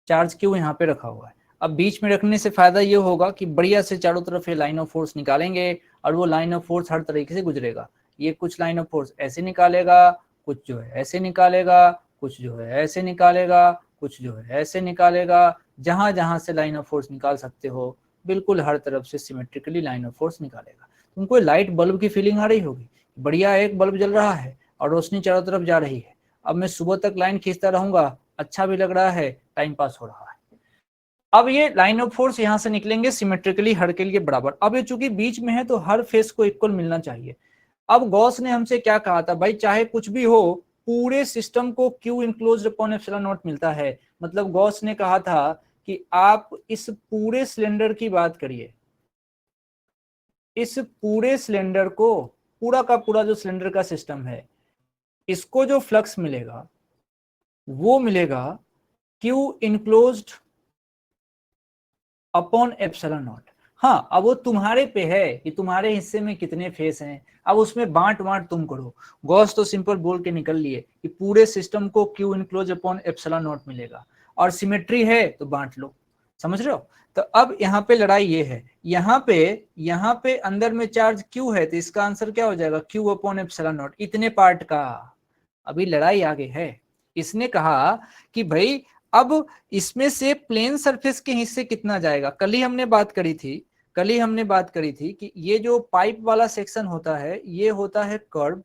चार्ज क्यू यहाँ पे रखा हुआ है। अब बीच में रखने से फायदा ये होगा कि बढ़िया से चारों तरफ ये लाइन ऑफ फोर्स निकालेंगे और वो लाइन ऑफ फोर्स हर तरीके से गुजरेगा। ये कुछ लाइन ऑफ फोर्स ऐसे निकालेगा, कुछ जो है ऐसे निकालेगा, कुछ जो है ऐसे निकालेगा, कुछ जो है ऐसे निकालेगा। जहां जहां से लाइन ऑफ फोर्स निकाल सकते हो, बिल्कुल हर तरफ से सिमेट्रिकली लाइन ऑफ फोर्स निकालेगा। तुमको लाइट बल्ब की फीलिंग आ रही होगी, बढ़िया एक बल्ब जल रहा है और रोशनी चारों तरफ जा रही है। अब मैं सुबह तक लाइन खींचता रहूंगा, अच्छा भी लग रहा है, टाइम पास हो रहा है। अब ये लाइन ऑफ फोर्स यहां से निकलेंगे सिमेट्रिकली हर के लिए बराबर। अब ये चूंकि बीच में है तो हर फेस को इक्वल मिलना चाहिए। अब गॉस ने हमसे क्या कहा था, भाई चाहे कुछ भी हो, पूरे सिस्टम को Q enclosed upon epsilon not मिलता है। मतलब गॉस ने कहा था कि आप इस पूरे सिलेंडर की बात करिए, इस पूरे सिलेंडर को, पूरा का पूरा जो सिलेंडर का सिस्टम है, इसको जो फ्लक्स मिलेगा वो मिलेगा Q enclosed upon epsilon not. हाँ, अब वो तुम्हारे पे है कि तुम्हारे हिस्से में कितने फेस हैं, अब उसमें बांट तुम करो। गॉस तो सिंपल बोल के निकल लिए कि पूरे सिस्टम को Q enclose upon epsilon not मिलेगा, और सिमेट्री है तो बांट लो। समझ रहे हो? तो अब यहाँ पे लड़ाई ये है, यहाँ पे अंदर में चार्ज Q है, तो इसका आंसर क्या हो जाएगा, Q अपॉन एप्सिलॉन नॉट, इतने पार्ट का। अभी लड़ाई आगे है। इसने कहा कि भाई अब इसमें से प्लेन सरफेस के हिस्से कितना जाएगा। कल ही हमने बात करी थी कि ये जो पाइप वाला सेक्शन होता है ये होता है कर्व्ड,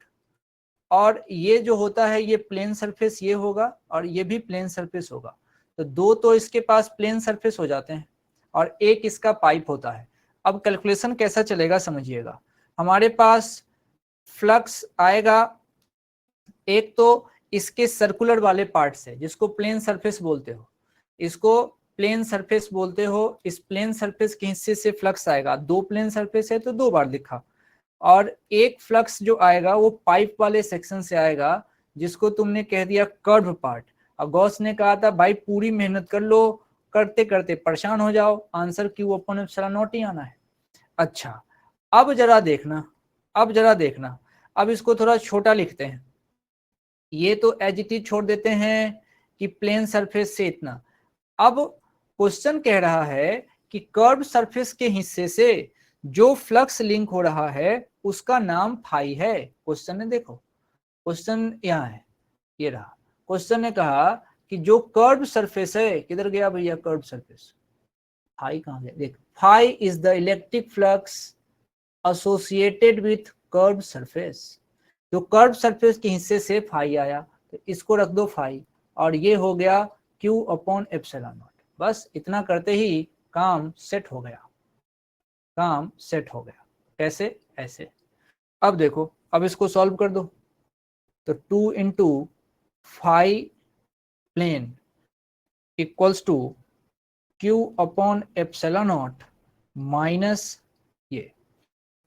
और ये जो होता है ये प्लेन सरफेस ये होगा, और ये भी प्लेन सरफेस होगा। तो दो तो इसके पास प्लेन सरफेस हो जाते हैं और एक इसका पाइप होता है। अब कैलकुलेशन कैसा चलेगा समझिएगा। हमारे पास फ्लक्स आएगा एक तो इसके सर्कुलर वाले पार्ट से, जिसको प्लेन सरफेस बोलते हो, इसको प्लेन सरफेस बोलते हो। इस प्लेन सरफेस के हिस्से से फ्लक्स आएगा, दो प्लेन सरफेस है तो दो बार लिखा। और एक फ्लक्स जो आएगा वो पाइप वाले सेक्शन से आएगा, जिसको तुमने कह दिया कर्व पार्ट। और गॉस ने कहा था भाई पूरी मेहनत कर लो, करते करते परेशान हो जाओ, answer Q upon epsilon naught ही आना है। अच्छा, अब जरा देखना, अब इसको थोड़ा छोटा लिखते हैं। ये तो एज इट इज छोड़ देते हैं कि प्लेन सरफेस से इतना। अब क्वेश्चन कह रहा है कि कर्व सरफेस के हिस्से से जो फ्लक्स लिंक हो रहा है उसका नाम फाई है। क्वेश्चन ने देखो, क्वेश्चन यहाँ है, ये रहा। क्वेश्चन ने कहा कि जो कर्व सरफेस है, किधर गया भैया कर्व सरफेस, फाई कहां गया, देख, phi is the electric flux associated with curve surface. जो कर्व सरफेस के हिस्से से फाई आया तो इसको रख दो फाई, और ये हो गया Q अपॉन एप्सिलॉन नॉट। बस इतना करते ही काम सेट हो गया, काम सेट हो गया। कैसे? ऐसे। अब देखो, अब इसको सॉल्व कर दो, तो 2 into phi plane equals to Q upon epsilon naught minus ये।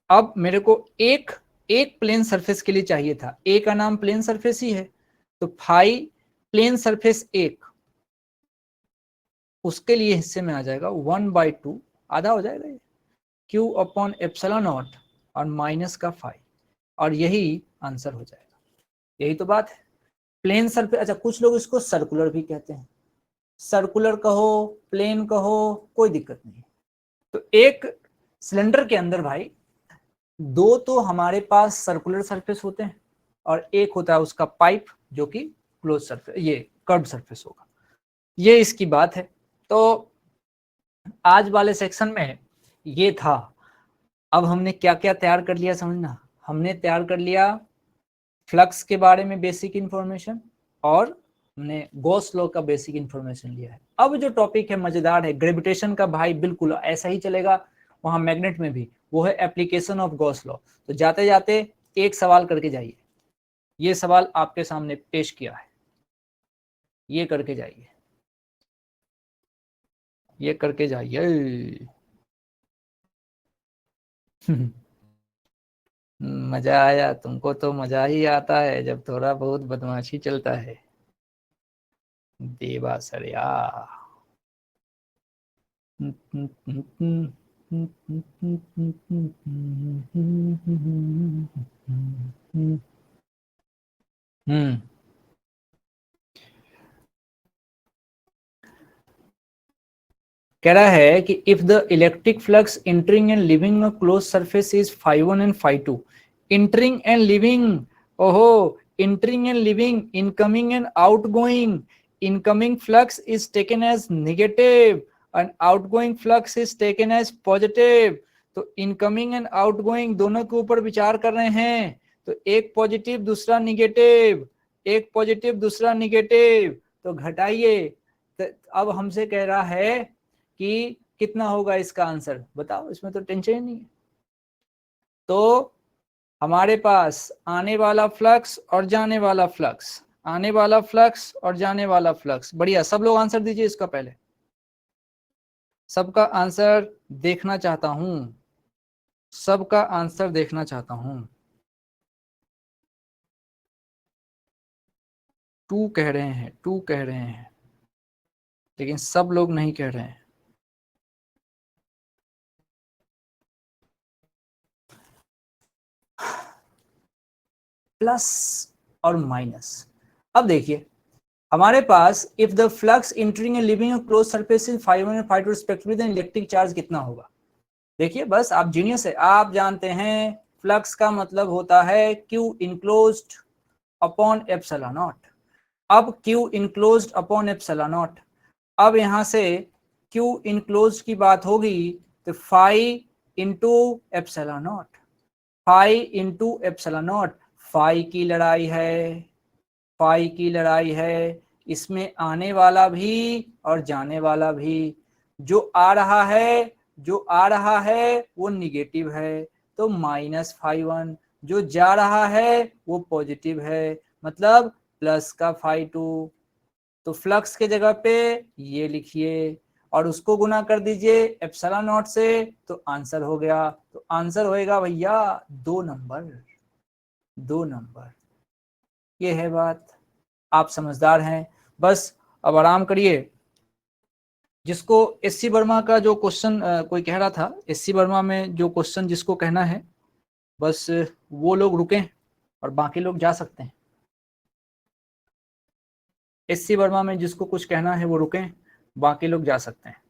अब मेरे को एक प्लेन सरफेस के लिए चाहिए था, ए का नाम प्लेन सरफेस ही है, तो फाई प्लेन सरफेस एक, उसके लिए हिस्से में आ जाएगा 1/2, आधा हो जाएगा ये, Q अपॉन एप्सिलॉन नॉट और माइनस का फाई, और यही आंसर हो जाएगा। यही तो बात है, प्लेन सरफेस। अच्छा, कुछ लोग इसको सर्कुलर भी कहते हैं, सर्कुलर कहो प्लेन कहो कोई दिक्कत नहीं। तो एक सिलेंडर के अंदर भाई दो तो हमारे पास सर्कुलर सरफेस होते हैं और एक होता है उसका पाइप जो कि क्लोज सरफेस, ये कर्व सरफेस होगा। ये इसकी बात है। तो आज वाले सेक्शन में ये था। अब हमने क्या क्या तैयार कर लिया समझना, हमने तैयार कर लिया फ्लक्स के बारे में बेसिक इंफॉर्मेशन, और हमने गॉस लॉ का बेसिक इंफॉर्मेशन लिया है। अब जो टॉपिक है मजेदार है, ग्रेविटेशन का भाई, बिल्कुल ऐसा ही चलेगा वहां मैग्नेट में भी, वो है एप्लीकेशन ऑफ गॉस लॉ। तो जाते जाते एक सवाल करके जाइए, ये सवाल आपके सामने पेश किया है, ये करके जाइए, ये करके जाइए। मजा आया? तुमको तो मजा ही आता है जब थोड़ा बहुत बदमाशी चलता है देवा सरिया। हम्म कह रहा है कि if the electric flux entering and leaving a close surface is φ1 and φ2, entering and leaving, ओहो, entering and leaving, incoming and outgoing, incoming flux is taken as negative and outgoing flux is taken as positive. तो incoming and outgoing दोनों के ऊपर विचार कर रहे हैं, तो एक पॉजिटिव दूसरा निगेटिव, एक पॉजिटिव दूसरा निगेटिव, तो घटाइए। तो अब हमसे कह रहा है कि कितना होगा इसका आंसर, बताओ, इसमें तो टेंशन ही नहीं है। तो हमारे पास आने वाला फ्लक्स और जाने वाला फ्लक्स, आने वाला फ्लक्स और जाने वाला फ्लक्स, बढ़िया, सब लोग आंसर दीजिए इसका, पहले सबका आंसर देखना चाहता हूं, सबका आंसर देखना चाहता हूं। 2 कह रहे हैं, 2 कह रहे हैं, लेकिन सब लोग नहीं कह रहे हैं। प्लस और माइनस, अब देखिए हमारे पास if the flux entering and leaving close surface in φ1 and φ2 respectively, then electric charge कितना होगा। देखिए बस आप जीनियस है, आप जानते हैं फ्लक्स का मतलब होता है Q enclosed upon epsilon naught. अब Q enclosed upon epsilon naught, अब यहां से Q इनक्लोज्ड की बात होगी तो phi into epsilon naught, phi into epsilon naught, phi की लड़ाई है, फाई की लड़ाई है, इसमें आने वाला भी और जाने वाला भी, जो आ रहा है, जो आ रहा है वो निगेटिव है तो -φ1, जो जा रहा है वो पॉजिटिव है मतलब प्लस का φ2। तो फ्लक्स के जगह पे ये लिखिए और उसको गुना कर दीजिए एप्सिलॉन नॉट से, तो आंसर हो गया। तो आंसर होएगा भैया 2 नंबर, 2 नंबर। ये है बात, आप समझदार हैं, बस अब आराम करिए। जिसको एससी वर्मा का जो क्वेश्चन कोई कह रहा था, एससी वर्मा में जो क्वेश्चन जिसको कहना है बस वो लोग रुकें और बाकी लोग जा सकते हैं। एससी वर्मा में जिसको कुछ कहना है वो रुकें, बाकी लोग जा सकते हैं।